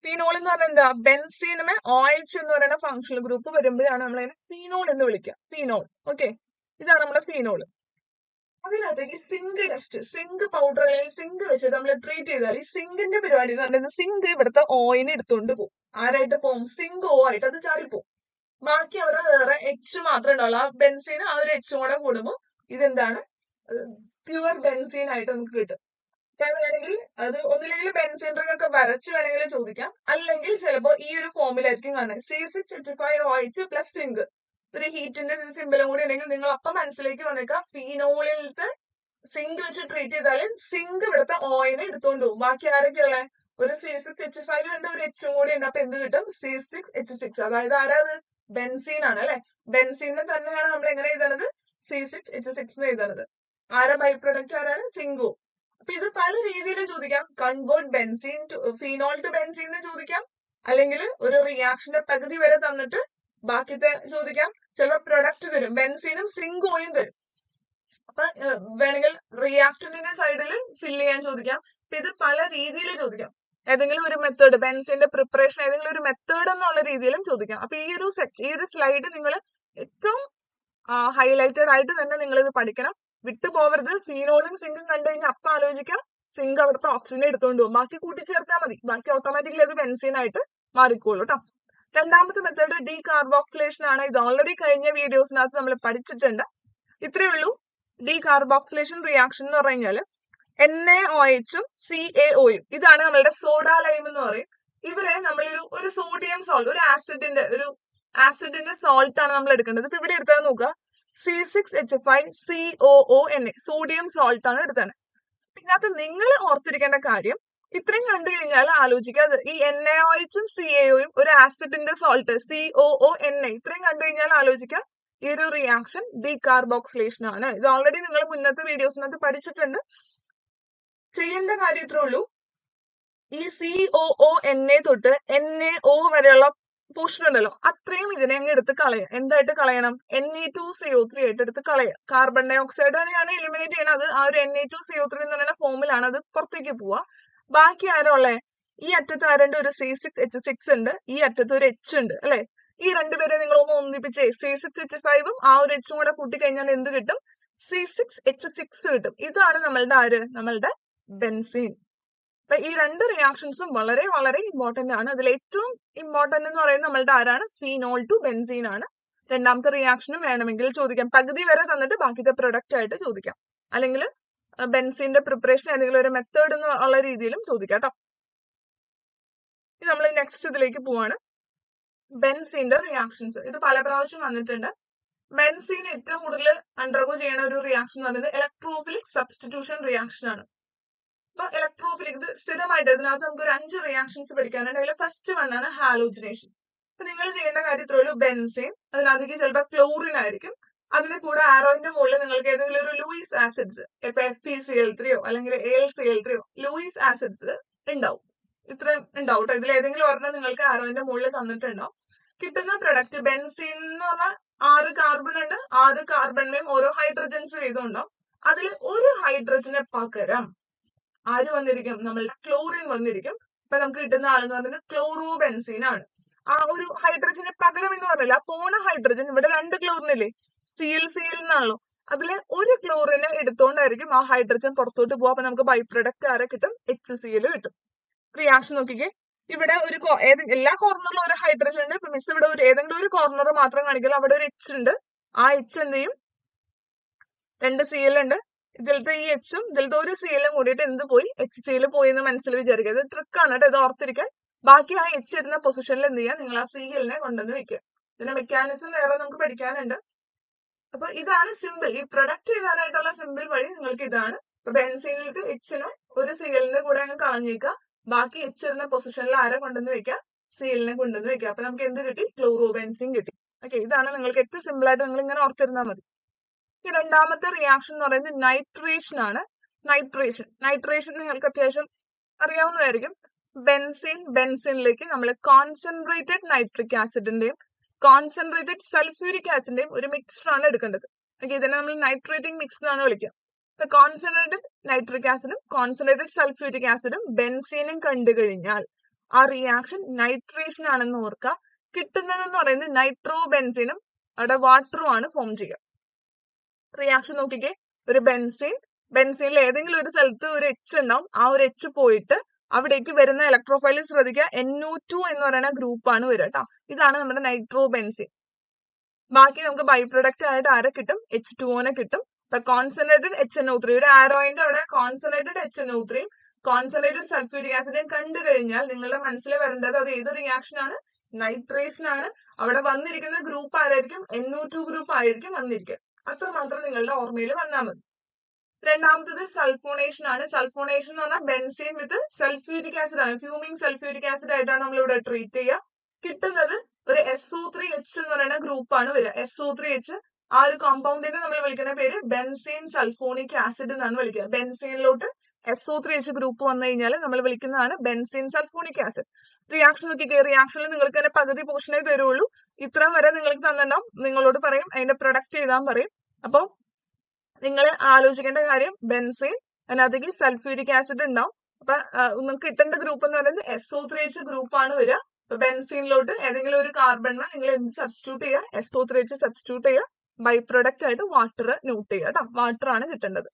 ഫീനോൾ എന്ന് പറഞ്ഞാൽ എന്താ, ബെൻസീനുമേ OH എന്ന് പറയുന്ന ഫങ്ഷണൽ ഗ്രൂപ്പ് വരുമ്പോഴാണ് നമ്മൾ അതിനെ ഫീനോൾ എന്ന് വിളിക്കുക. ഫീനോൾ. ഓക്കെ, ഇതാണ് നമ്മുടെ ഫീനോൾ. അതിനകത്തേക്ക് സിങ്ക് ടെസ്റ്റ്, സിങ്ക് പൗഡർ അല്ലെങ്കിൽ സിങ്ക് വെച്ചിട്ട് നമ്മൾ ട്രീറ്റ് ചെയ്താൽ ഈ സിങ്കിന്റെ പരിപാടി എന്ന് പറയുന്നത് സിങ്ക് ഇവിടുത്തെ ഓയിനെ എടുത്തുകൊണ്ട് പോകും. ആരായിട്ട് പോകും, സിങ്ക് ഓ ആയിട്ട് അത് ചാടിപ്പോകും. ബാക്കി അവിടെ വേറെ എച്ച് മാത്രമേ ഉണ്ടാവുള്ളൂ. ആ ബെൻസീൻ ആ ഒരു എച്ചും കൂടെ കൂടുമ്പോൾ ഇതെന്താണ്, പ്യുവർ ബെൻസീൻ ആയിട്ട് നമുക്ക് കിട്ടും. വേണമെങ്കിൽ അത് ഒന്നില്ലെങ്കിൽ ബെൻസീൻ റിംഗ് ഒക്കെ വരച്ച് വേണമെങ്കിൽ ചോദിക്കാം, അല്ലെങ്കിൽ ചിലപ്പോൾ ഈ ഒരു ഫോമിലായിരിക്കും കാണുന്നത് C6H5OH പ്ലസ് സിങ്ക്, ഒരു ഹീറ്റിന്റെ സിമ്പിളും കൂടി ഉണ്ടെങ്കിൽ നിങ്ങൾ അപ്പം മനസ്സിലേക്ക് വന്നേക്കാം ഫീനോളിലത്തെ സിങ്ക് വെച്ച് ട്രീറ്റ് ചെയ്താൽ സിങ്ക് ഇവിടുത്തെ ഓയിനെ എടുത്തോണ്ട് പോകും. ബാക്കി ആരൊക്കെയുള്ള ഒരു C6H5 ഉണ്ട്, ഒരു എച്ചും കൂടി ഉണ്ട്, അപ്പൊ എന്ത് കിട്ടും C6H6. അതായത് ആരാ അത്, ബെൻസീൻ ആണ് അല്ലെ. ബെൻസീനെ തന്നെയാണ് നമ്മൾ എങ്ങനെ എഴുതുന്നത്, C6H6 എന്ന് എഴുതുന്നത്. ആരാ ബൈ പ്രൊഡക്റ്റ് ആരാണ്, സിങ്കോ. അപ്പൊ ഇത് പല രീതിയിൽ ചോദിക്കാം. Convert benzene to phenol to benzene എന്ന് ചോദിക്കാം, അല്ലെങ്കിൽ ഒരു റിയാക്ഷന്റെ പകുതി വരെ തന്നിട്ട് ബാക്കിത്തെ ചോദിക്കാം. ചിലപ്പോൾ പ്രൊഡക്റ്റ് തരും, ബെൻസീനും സിങ്കോയും തരും. അപ്പൊ വേണമെങ്കിൽ റിയാക്ടന്റിന്റെ സൈഡിൽ ഫില്ല് ചെയ്യാൻ ചോദിക്കാം. അപ്പൊ ഇത് പല രീതിയിൽ ചോദിക്കാം. ഏതെങ്കിലും ഒരു മെത്തേഡ്, ബെൻസിന്റെ പ്രിപ്പറേഷൻ ഏതെങ്കിലും ഒരു മെത്തേഡ് എന്നുള്ള രീതിയിലും ചോദിക്കാം. അപ്പൊ ഈ ഒരു സ്ലൈഡ് നിങ്ങൾ ഏറ്റവും ഹൈലൈറ്റഡ് ആയിട്ട് തന്നെ നിങ്ങൾ ഇത് പഠിക്കണം, വിട്ടുപോകരുത്. ഫീനോളും സിങ്കും കണ്ടു കഴിഞ്ഞാൽ അപ്പം ആലോചിക്കാം സിങ്ക് അവിടുത്തെ ഓക്സിജനെ എടുത്തുകൊണ്ട് പോകും, ബാക്കി കൂട്ടിച്ചേർത്താൽ മതി, ബാക്കി ഓട്ടോമാറ്റിക്കലി അത് ബെൻസീൻ ആയിട്ട് മാറിക്കോളൂ കേട്ടോ. രണ്ടാമത്തെ മെത്തേഡ് ഡീകാർബോക്സിലേഷൻ ആണ്. ഇത് ഓൾറെഡി കഴിഞ്ഞ വീഡിയോസിനകത്ത് നമ്മൾ പഠിച്ചിട്ടുണ്ട്. ഇത്രയേ ഉള്ളൂ. ഡീകാർബോക്സിലേഷൻ റിയാക്ഷൻ എന്ന് പറഞ്ഞു കഴിഞ്ഞാൽ NaOHഉം CaOയും ഇതാണ് നമ്മളുടെ സോഡ ലൈം എന്ന് പറയും. ഇവരെ നമ്മളൊരു ഒരു സോഡിയം സോൾട്ട്, ഒരു ആസിഡിന്റെ സോൾട്ട് ആണ് നമ്മൾ എടുക്കേണ്ടത്. ഇപ്പൊ ഇവിടെ എടുത്താൽ നോക്കുക, C6H5COONA സോഡിയം സോൾട്ട് ആണ് എടുത്തത്. ഇതിനകത്ത് നിങ്ങൾ ഓർത്തിരിക്കേണ്ട കാര്യം, ഇത്രയും കണ്ടു കഴിഞ്ഞാൽ ആലോചിക്കാതെ ഈ NaOHഉം CaOയും ഒരു ആസിഡിന്റെ സോൾട്ട് COONA ഇത്രയും കണ്ടു കഴിഞ്ഞാൽ ആലോചിക്കാം ഈ ഒരു റിയാക്ഷൻ ഡീകാർബോക്സിലേഷൻ ആണ്. ഇത് ഓൾറെഡി നിങ്ങൾ മുന്നത്തെ വീഡിയോസിനകത്ത് പഠിച്ചിട്ടുണ്ട്. ചെയ്യേണ്ട കാര്യം ഇത്രേ ഉള്ളൂ, ഈ COONA തൊട്ട് NaO വരെയുള്ള പോർഷൻ ഉണ്ടല്ലോ, അത്രയും ഇതിനെ അങ്ങ് എടുത്ത് കളയാം. എന്തായിട്ട് കളയണം, Ne2CO3 ആയിട്ട് എടുത്ത് കളയാം. കാർബൺ ഡൈ ഓക്സൈഡ് തന്നെയാണ് എലിമിനേറ്റ് ചെയ്യണത്. ആ ഒരു Na2CO3 എന്ന് പറയുന്ന ഫോമിലാണ് അത് പുറത്തേക്ക് പോവുക. ബാക്കി ആരോ ഉള്ളേ, ഈ അറ്റത്ത് ആരുണ്ട്, ഒരു C6H6 ഉണ്ട്, ഈ അറ്റത്ത് ഒരു H ഉണ്ട് അല്ലെ. ഈ രണ്ടുപേരെ നിങ്ങൾ ഒന്ന് ഒന്നിപ്പിച്ചേ, C6H5ഉം ആ ഒരു എച്ചും കൂടെ കൂട്ടിക്കഴിഞ്ഞാൽ എന്ത് കിട്ടും, C6H6 കിട്ടും. ഇതാണ് നമ്മളുടെ ആര്, നമ്മളുടെ ബെൻസീൻ. അപ്പൊ ഈ രണ്ട് റിയാക്ഷൻസും വളരെ വളരെ ഇമ്പോർട്ടന്റ് ആണ്. അതിൽ ഏറ്റവും ഇമ്പോർട്ടന്റ് എന്ന് പറയുന്നത് നമ്മളുടെ ആരാണ്, ഫീനോൾ ടു ബെൻസീൻ ആണ്. രണ്ടാമത്തെ റിയാക്ഷനും വേണമെങ്കിൽ ചോദിക്കാം, പകുതി വരെ തന്നിട്ട് ബാക്കിത്തെ പ്രൊഡക്റ്റ് ആയിട്ട് ചോദിക്കാം, അല്ലെങ്കിൽ ബെൻസീന്റെ പ്രിപ്പറേഷൻ ഏതെങ്കിലും ഒരു മെത്തേഡ് എന്നുള്ള രീതിയിലും ചോദിക്കാം കേട്ടോ. നമ്മൾ നെക്സ്റ്റ് ഇതിലേക്ക് പോവാണ്, ബെൻസീന്റെ റിയാക്ഷൻസ്. ഇത് പല പ്രാവശ്യം വന്നിട്ടുണ്ട്. ബെൻസീൻ ഏറ്റവും കൂടുതൽ അണ്ടർഗോ ചെയ്യുന്ന ഒരു റിയാക്ഷൻ എന്ന് പറയുന്നത് ഇലക്ട്രോഫിലിക് സബ്സ്റ്റിറ്റ്യൂഷൻ റിയാക്ഷൻ ആണ്. അപ്പൊ ഇലക്ട്രോഫിലിക് ഇത് സ്ഥിരമായിട്ട് ഇതിനകത്ത് നമുക്ക് ഒരു 5 റിയാക്ഷൻസ് പഠിക്കാനുണ്ട്. അതിൽ ഫസ്റ്റ് വൺ ആണ് ഹാലോജിനേഷൻ. അപ്പൊ നിങ്ങൾ ചെയ്യേണ്ട കാര്യത്തിലേ ഉള്ളൂ, ബെൻസീൻ, അതിനകത്തേക്ക് ചിലപ്പോൾ ക്ലോറിൻ ആയിരിക്കും, അതിന്റെ കൂടെ ആരോന്റെ മുകളിൽ നിങ്ങൾക്ക് ഏതെങ്കിലും ഒരു ലൂയിസ് ആസിഡ്സ്, ഇപ്പൊ FeCl3 അല്ലെങ്കിൽ AlCl3 ലൂയിസ് ആസിഡ്സ് ഉണ്ടാവും. ഇത്രയും ഉണ്ടാവും കേട്ടോ. ഇതിൽ ഏതെങ്കിലും ഒരെണ്ണം നിങ്ങൾക്ക് ആരോന്റെ മുകളിൽ തന്നിട്ടുണ്ടാവും. കിട്ടുന്ന പ്രൊഡക്റ്റ് ബെൻസീൻ എന്ന് പറഞ്ഞാൽ 6 കാർബൺ ഉണ്ട്, 6 കാർബണിലും ഓരോ ഹൈഡ്രജൻസ് വീതമുണ്ടാവും. അതിൽ ഒരു ഹൈഡ്രജനെ പകരം ആര് വന്നിരിക്കും, നമ്മളുടെ ക്ലോറിൻ വന്നിരിക്കും. അപ്പൊ നമുക്ക് കിട്ടുന്ന ആളെന്ന് പറയുന്നത് ക്ലോറോ ബെൻസീൻ ആണ്. ആ ഒരു ഹൈഡ്രജന് പകരം എന്ന് പറഞ്ഞില്ല, ആ പോണ ഹൈഡ്രജൻ ഇവിടെ 2 ക്ലോറിൻ ഇല്ലേ, Cl എന്നാണല്ലോ, അതില് ഒരു ക്ലോറിനെ എടുത്തോണ്ടായിരിക്കും ആ ഹൈഡ്രജൻ പുറത്തോട്ട് പോവാ. അപ്പൊ നമുക്ക് ബൈ പ്രൊഡക്റ്റ് ആരെ കിട്ടും, HCl കിട്ടും. റിയാക്ഷൻ നോക്കിക്കേ, ഇവിടെ ഒരു എല്ലാ കോർണറിലും ഒരു ഹൈഡ്രജൻ ഉണ്ട്. ഇപ്പൊ മിസ് ഇവിടെ ഏതെങ്കിലും ഒരു കോർണർ മാത്രം കാണിക്കില്ല, അവിടെ ഒരു H ഉണ്ട്. ആ H എന്ത് ചെയ്യും, 2 Cl ഉണ്ട്, ഇതിലത്തെ ഈ എച്ചും ഇതിലത്തെ ഒരു Clഉം കൂടിയിട്ട് എന്ത് പോയി, HCl പോയി എന്ന് മനസ്സിൽ വിചാരിക്കുക. ഇത് ട്രിക്കാണ് കേട്ടോ, ഇത് ഓർത്തിരിക്കാൻ. ബാക്കി ആ H ഇരുന്ന പൊസിഷനിൽ എന്ത് ചെയ്യാം, നിങ്ങൾ ആ Clനെ കൊണ്ടുവന്ന് വെക്കുക. ഇതിന്റെ മെക്കാനിസം വേറെ നമുക്ക് പഠിക്കാനുണ്ട്. അപ്പൊ ഇതാണ് സിമ്പിൾ, ഈ പ്രൊഡക്റ്റ് എഴുതാനായിട്ടുള്ള സിമ്പിൾ വഴി നിങ്ങൾക്ക് ഇതാണ്. അപ്പൊ ബെൻസീനിലേക്ക് Hനെ ഒരു Clന്റെ കൂടെ അങ്ങ് കളഞ്ഞേക്കുക, ബാക്കി H ഇരുന്ന പൊസിഷനിൽ ആരെ കൊണ്ടുവന്ന് വെക്കുക, Clനെ കൊണ്ടുവന്ന് വെക്കുക. അപ്പൊ നമുക്ക് എന്ത് കിട്ടി, ക്ലോറോ ബെൻസീൻ കിട്ടി. ഓക്കെ, ഇതാണ് നിങ്ങൾക്ക് ഏറ്റവും സിമ്പിൾ ആയിട്ട് നിങ്ങൾ ഇങ്ങനെ ഓർത്തിരുന്നാൽ മതി. ഈ രണ്ടാമത്തെ റിയാക്ഷൻ എന്ന് പറയുന്നത് നൈട്രേഷൻ ആണ്. നൈട്രേഷൻ നിങ്ങൾക്ക് അത്യാവശ്യം അറിയാവുന്നതായിരിക്കും. ബെൻസീനിലേക്ക് നമ്മൾ കോൺസെൻട്രേറ്റഡ് നൈട്രിക് ആസിഡിന്റെയും കോൺസെൻട്രേറ്റഡ് സൾഫ്യൂരിക് ആസിഡിന്റെയും ഒരു മിക്സ്ചർ ആണ് എടുക്കേണ്ടത്. ഓക്കെ, ഇതിനെ നമ്മൾ നൈട്രേറ്റിംഗ് മിക്സ് എന്നാണ് വിളിക്കുക. കോൺസെൻട്രേറ്റഡ് നൈട്രിക് ആസിഡും കോൺസെൻട്രേറ്റഡ് സൾഫ്യൂരിക് ആസിഡും ബെൻസീനും കണ്ടു കഴിഞ്ഞാൽ ആ റിയാക്ഷൻ നൈട്രേഷൻ ആണെന്ന് ഓർക്കുക. കിട്ടുന്നതെന്ന് പറയുന്നത് നൈട്രോ ബെൻസീനും അവിടെ വാട്ടറും ആണ് ഫോം ചെയ്യുക. റിയാക്ഷൻ നോക്കിക്കേ, ഒരു ബെൻസീനിൽ ഏതെങ്കിലും ഒരു സ്ഥലത്ത് ഒരു H ഉണ്ടാവും, ആ ഒരു H പോയിട്ട് അവിടേക്ക് വരുന്ന ഇലക്ട്രോഫൈൽ ശ്രദ്ധിക്കുക, NO2 എന്ന് പറയുന്ന ഗ്രൂപ്പാണ് വരിക കേട്ടോ. ഇതാണ് നമ്മുടെ നൈട്രോ ബെൻസീൻ. ബാക്കി നമുക്ക് ബൈ പ്രൊഡക്റ്റ് ആയിട്ട് ആരെ കിട്ടും? H2O കിട്ടും. അപ്പൊ കോൺസെൻട്രേറ്റഡ് HNO3 ഒരു ആരോയിന്റെ അവിടെ കോൺസെൻട്രേറ്റഡ് HNO3 കോൺസെൻട്രേറ്റഡ് സൾഫ്യൂരിക് ആസിഡും കണ്ടു കഴിഞ്ഞാൽ നിങ്ങളുടെ മനസ്സിൽ വരേണ്ടത് അത് ഏത് റിയാക്ഷൻ ആണ്? നൈട്രേഷൻ ആണ്. അവിടെ വന്നിരിക്കുന്ന ഗ്രൂപ്പ് ആരായിരിക്കും? NO2 ഗ്രൂപ്പ് ആയിരിക്കും വന്നിരിക്കുക. അത്രമാത്രം നിങ്ങളുടെ ഓർമ്മയിൽ വന്നാൽ മതി. രണ്ടാമത്തത് സൾഫോണേഷൻ ആണ്. സൾഫോണേഷൻ എന്ന് പറഞ്ഞാൽ ബെൻസീൻ വിത്ത് സൾഫ്യൂരിക് ആസിഡ് ആണ്. ഫ്യൂമിംഗ് സൾഫ്യൂരിക് ആസിഡ് ആയിട്ടാണ് നമ്മൾ ഇവിടെ ട്രീറ്റ് ചെയ്യുക. കിട്ടുന്നത് ഒരു SO3H എന്ന് പറയുന്ന ഗ്രൂപ്പാണ് വരിക. SO3H ആ ഒരു കോമ്പൗണ്ടിനെ നമ്മൾ വിളിക്കുന്ന പേര് ബെൻസീൻ സൾഫോണിക് ആസിഡ് എന്നാണ് വിളിക്കുക. ബെൻസീനിലോട്ട് SO3H ഗ്രൂപ്പ് വന്നു കഴിഞ്ഞാൽ നമ്മൾ വിളിക്കുന്നതാണ് ബെൻസീൻ സൾഫോണിക് ആസിഡ്. റിയാക്ഷൻ നോക്കിക്കേ, റിയാക്ഷനിൽ നിങ്ങൾക്ക് തന്നെ പകുതി പോർഷനേ തരുള്ളൂ. ഇത്രയും വരെ നിങ്ങൾക്ക് തന്നിട്ടുണ്ടാവും. നിങ്ങളോട് പറയും അതിന്റെ പ്രൊഡക്റ്റ് എഴുതാൻ പറയും. അപ്പൊ നിങ്ങൾ ആലോചിക്കേണ്ട കാര്യം ബെൻസീൻ, അതിനകത്തേക്ക് സൾഫ്യൂരിക് ആസിഡ് ഉണ്ടാവും. അപ്പൊ നിങ്ങൾക്ക് കിട്ടേണ്ട ഗ്രൂപ്പ് എന്ന് പറയുന്നത് SO3H ഗ്രൂപ്പ് ആണ് വരിക. അപ്പൊ ബെൻസീനിലോട്ട് ഏതെങ്കിലും ഒരു കാർബണിനെ നിങ്ങൾ എന്ത് സബ്സ്റ്റിറ്റ്യൂട്ട് ചെയ്യുക? SO3H സബ്സ്റ്റിറ്റ്യൂട്ട് ചെയ്യുക. ബൈ പ്രൊഡക്റ്റ് ആയിട്ട് വാട്ടർ നോട്ട് ചെയ്യുക കേട്ടോ. വാട്ടർ ആണ് കിട്ടേണ്ടത്.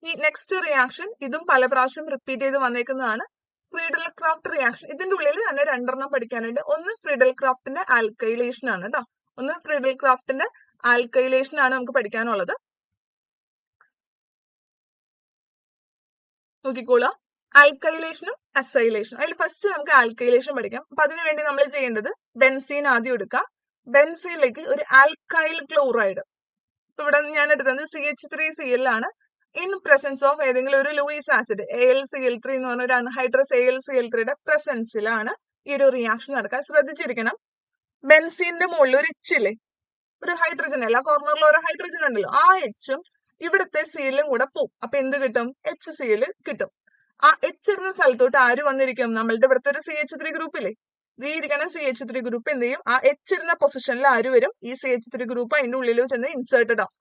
ഈ നെക്സ്റ്റ് റിയാക്ഷൻ ഇതും പല പ്രാവശ്യം റിപ്പീറ്റ് ചെയ്ത് വന്നേക്കുന്നതാണ്. Friedel craft reaction. ഇതിന്റെ ഉള്ളിൽ തന്നെ രണ്ടെണ്ണം പഠിക്കാനുണ്ട്. ഒന്ന് ഫ്രീഡൽ ക്രാഫ്റ്റിന്റെ ആൽക്കൈലേഷൻ ആണ് കേട്ടോ. ഒന്ന് ഫ്രീഡൽ ക്രാഫ്റ്റിന്റെ ആൽക്കൈലേഷൻ ആണ് നമുക്ക് പഠിക്കാനുള്ളത്. നോക്കിക്കോളാം, ആൽക്കൈലേഷനും അസൈലേഷനും. അതിൽ ഫസ്റ്റ് നമുക്ക് ആൽക്കൈലേഷൻ പഠിക്കാം. അപ്പൊ അതിനുവേണ്ടി നമ്മൾ ചെയ്യേണ്ടത് ബെൻസീൻ ആദ്യം എടുക്കാം. ബെൻസീനിലേക്ക് ഒരു ആൽക്കൈൽ ക്ലോറൈഡ്, ഇപ്പൊ ഇവിടെ ഞാൻ എടുത്തത് CH3Cl ആണ്. ഇൻ പ്രസൻസ് ഓഫ് ഏതെങ്കിലും ഒരു ലൂയിസ് ആസിഡ് AlCl3 എന്ന് പറഞ്ഞ ഒരു അൺഹൈഡ്രസ് AlCl3യുടെ പ്രസൻസിലാണ് ഈ ഒരു റിയാക്ഷൻ നടക്കാൻ. ശ്രദ്ധിച്ചിരിക്കണം, ബെൻസീന്റെ മുകളിൽ ഒരു H ഇല്ലേ, ഒരു ഹൈഡ്രജൻ, എല്ലാ കോർണറിലും ഒരു ഹൈഡ്രജൻ ഉണ്ടല്ലോ, ആ Hഉം ഇവിടുത്തെ Clഉം കൂടെ പോവും. അപ്പൊ എന്ത് കിട്ടും? HCl കിട്ടും. ആ H ഇരുന്ന സ്ഥലത്തോട്ട് ആര് വന്നിരിക്കും? നമ്മളുടെ ഇവിടുത്തെ ഒരു CH3 ഗ്രൂപ്പ് ഇല്ലേ, ഈ ഇരിക്കുന്ന CH3 ഗ്രൂപ്പ് എന്ത് ചെയ്യും? ആ H ഇരുന്ന പൊസിഷനിൽ ആര് വരും? ഈ CH3 ഗ്രൂപ്പ് അതിന്റെ ഉള്ളിൽ ചെന്ന് ഇൻസേർട്ടഡ് ആവും.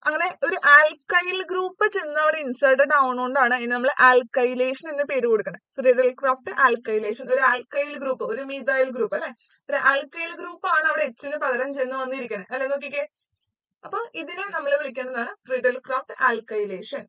അങ്ങനെ ഒരു ആൽക്കൈൽ ഗ്രൂപ്പ് ചെന്ന് അവിടെ ഇൻസേർട്ടഡ് ആവുന്നതുകൊണ്ടാണ് അതിന് നമ്മൾ ആൽക്കൈലേഷൻ എന്ന് പേര് കൊടുക്കുന്നത്. Friedel craft alkylation. ഒരു ആൽക്കൈൽ ഗ്രൂപ്പ്, ഒരു മീഥൈൽ ഗ്രൂപ്പ് അല്ലെ, ഒരു ആൽക്കൈൽ ഗ്രൂപ്പ് ആണ് അവിടെ Hന് പകരം ചെന്ന് വന്നിരിക്കുന്നത് അല്ലെ. നോക്കിക്കേ, അപ്പൊ ഇതിനെ നമ്മൾ വിളിക്കുന്നതാണ് ഫ്രീഡൽ ക്രാഫ്റ്റ് ആൽക്കൈലേഷൻ.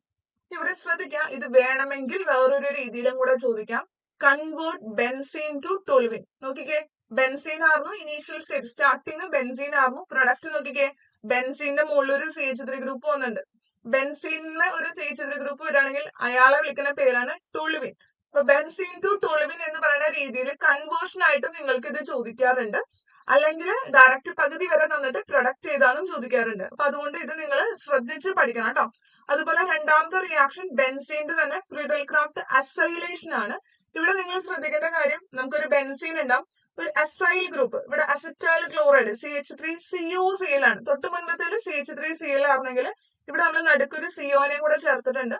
ഇവിടെ ശ്രദ്ധിക്കുക, ഇത് വേണമെങ്കിൽ വേറൊരു രീതിയിലും കൂടെ ചോദിക്കാം. Convert benzene to toluene. നോക്കിക്കേ, ബെൻസീൻ ആയിരുന്നു ഇനീഷ്യൽ സ്റ്റേജ്, സ്റ്റാർട്ടിങ് ബെൻസീൻ ആയിരുന്നു. പ്രൊഡക്റ്റ് നോക്കിക്കേ, ബെൻസീന്റെ മുകളിൽ ഒരു CH3 ഗ്രൂപ്പ് വന്നിട്ടുണ്ട്. ബെൻസീനിലെ ഒരു CH3 ഗ്രൂപ്പ് വരികയാണെങ്കിൽ അയാളെ വിളിക്കുന്ന പേരാണ് ടോളുവിൻ. അപ്പൊ ബെൻസീൻ ടു ടോളുവിൻ എന്ന് പറയുന്ന രീതിയിൽ കൺവേർഷൻ ആയിട്ട് നിങ്ങൾക്ക് ഇത് ചോദിക്കാറുണ്ട്. അല്ലെങ്കിൽ ഡയറക്റ്റ് പകുതി വരെ തന്നിട്ട് പ്രൊഡക്റ്റ് ചെയ്താലും ചോദിക്കാറുണ്ട്. അപ്പൊ അതുകൊണ്ട് ഇത് നിങ്ങൾ ശ്രദ്ധിച്ച് പഠിക്കണം കേട്ടോ. അതുപോലെ രണ്ടാമത്തെ റിയാക്ഷൻ ബെൻസീന്റെ തന്നെ ഫ്രീഡൽ ക്രാഫ്റ്റ് അസൈലേഷൻ ആണ്. ഇവിടെ നിങ്ങൾ ശ്രദ്ധിക്കേണ്ട കാര്യം, നമുക്കൊരു ബെൻസീൻ ഉണ്ടാവും, ഒരു അസൈൽ ഗ്രൂപ്പ്, ഇവിടെ അസറ്റൈൽ ക്ലോറൈഡ് CH3COCl ആണ്. തൊട്ട് മുൻപത്തേല് CH3Cl ആയിരുന്നെങ്കിൽ ഇവിടെ നമ്മൾ നടുക്കൊരു CO കൂടെ ചേർത്തിട്ടുണ്ട്.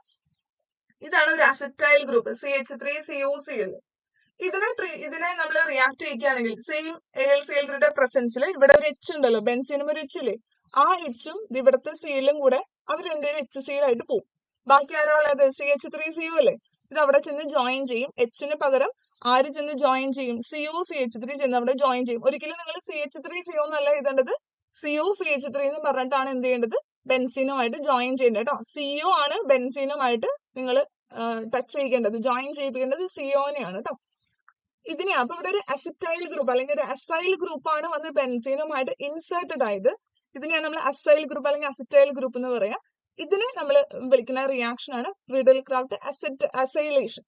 ഇതാണ് ഒരു അസറ്റൈൽ ഗ്രൂപ്പ് CH3COCl. ഇതിനെ നമ്മൾ റിയാക്ട് ചെയ്യിക്കുകയാണെങ്കിൽ സെയിം AlCl3യുടെ പ്രസൻസിൽ ഇവിടെ ഒരു H ഉണ്ടല്ലോ, ബെൻസീനും ഒരു H ഇല്ലേ, ആ Hഉം ഇവിടുത്തെ Clഉം കൂടെ അവർ രണ്ടുപേരും HCl ആയിട്ട് പോകും. ബാക്കി ആരോ ഉള്ളത് CH3CO അല്ലേ, ഇത് അവിടെ ചെന്ന് ജോയിൻ ചെയ്യും. Hന് പകരം ആര് ചെന്ന് ജോയിൻ ചെയ്യും? COCH3 ചെന്ന് അവിടെ ജോയിൻ ചെയ്യും. ഒരിക്കലും നിങ്ങൾ CH3CO എന്നല്ല എഴുതേണ്ടത്, COCH3 എന്ന് പറഞ്ഞിട്ടാണ് എന്ത് ചെയ്യേണ്ടത്? ബെൻസീനുമായിട്ട് ജോയിൻ ചെയ്യേണ്ടത് കേട്ടോ. CO ആണ് ബെൻസീനുമായിട്ട് നിങ്ങൾ ടച്ച് ചെയ്യിക്കേണ്ടത്, ജോയിൻ ചെയ്യിപ്പിക്കേണ്ടത് COനെയാണ് കേട്ടോ. ഇതിനെയാണ്. അപ്പൊ ഇവിടെ ഒരു അസിറ്റൈൽ ഗ്രൂപ്പ് അല്ലെങ്കിൽ ഒരു അസൈൽ ഗ്രൂപ്പ് ആണ് വന്ന് ബെൻസീനുമായിട്ട് ഇൻസേർട്ടഡ് ആയത്. ഇതിനെയാണ് നമ്മൾ അസൈൽ ഗ്രൂപ്പ് അല്ലെങ്കിൽ അസിറ്റൈൽ ഗ്രൂപ്പ് എന്ന് പറയാം. ഇതിനെ നമ്മൾ വിളിക്കുന്ന റിയാക്ഷൻ ആണ് ഫ്രീഡൽ ക്രാഫ്റ്റ് അസൈലേഷൻ.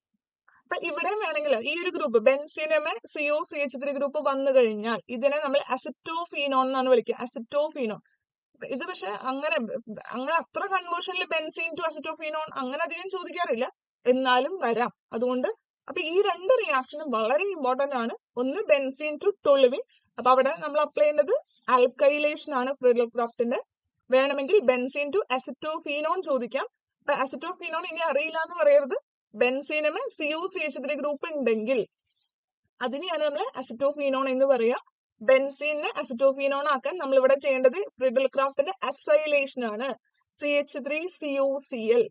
അപ്പൊ ഇവിടെ വേണമെങ്കിൽ ഈ ഒരു ഗ്രൂപ്പ് ബെൻസീനുമേ COCH3 ഗ്രൂപ്പ് വന്നു കഴിഞ്ഞാൽ ഇതിനെ നമ്മൾ അസിറ്റോഫീനോൺ എന്നാണ് വിളിക്കുക. അസിറ്റോഫീനോൺ. ഇത് പക്ഷെ അങ്ങനെ അത്ര കൺവേർഷനിൽ ബെൻസീൻ ടു അസിറ്റോഫീനോൺ അങ്ങനെ അധികം ചോദിക്കാറില്ല, എന്നാലും വരാം. അതുകൊണ്ട് അപ്പൊ ഈ രണ്ട് റിയാക്ഷനും വളരെ ഇമ്പോർട്ടന്റ് ആണ്. ഒന്ന് ബെൻസീൻ ടു ടോളുവിൻ, അപ്പൊ അവിടെ നമ്മൾ അപ്ലൈ ചെയ്യേണ്ടത് ആൽക്കൈലേഷൻ ആണ് ഫ്രീഡൽ ക്രാഫ്റ്റിന്റെ. വേണമെങ്കിൽ ബെൻസീൻ ടു അസിറ്റോഫീനോൺ ചോദിക്കാം. അപ്പൊ അസിറ്റോഫീനോൺ ഇനി അറിയില്ല എന്ന് പറയരുത്. ബെൻസീനുമേ COCH3 ഗ്രൂപ്പ് ഉണ്ടെങ്കിൽ അതിനെയാണ് നമ്മൾ അസിറ്റോഫീനോൺ എന്ന് പറയുക. ബെൻസീനെ അസിറ്റോഫീനോൺ ആക്കാൻ നമ്മൾ ഇവിടെ ചെയ്യേണ്ടത് ഫ്രീഡൽ ക്രാഫ്റ്റിന്റെ അസൈലേഷൻ ആണ്, CH3COCl.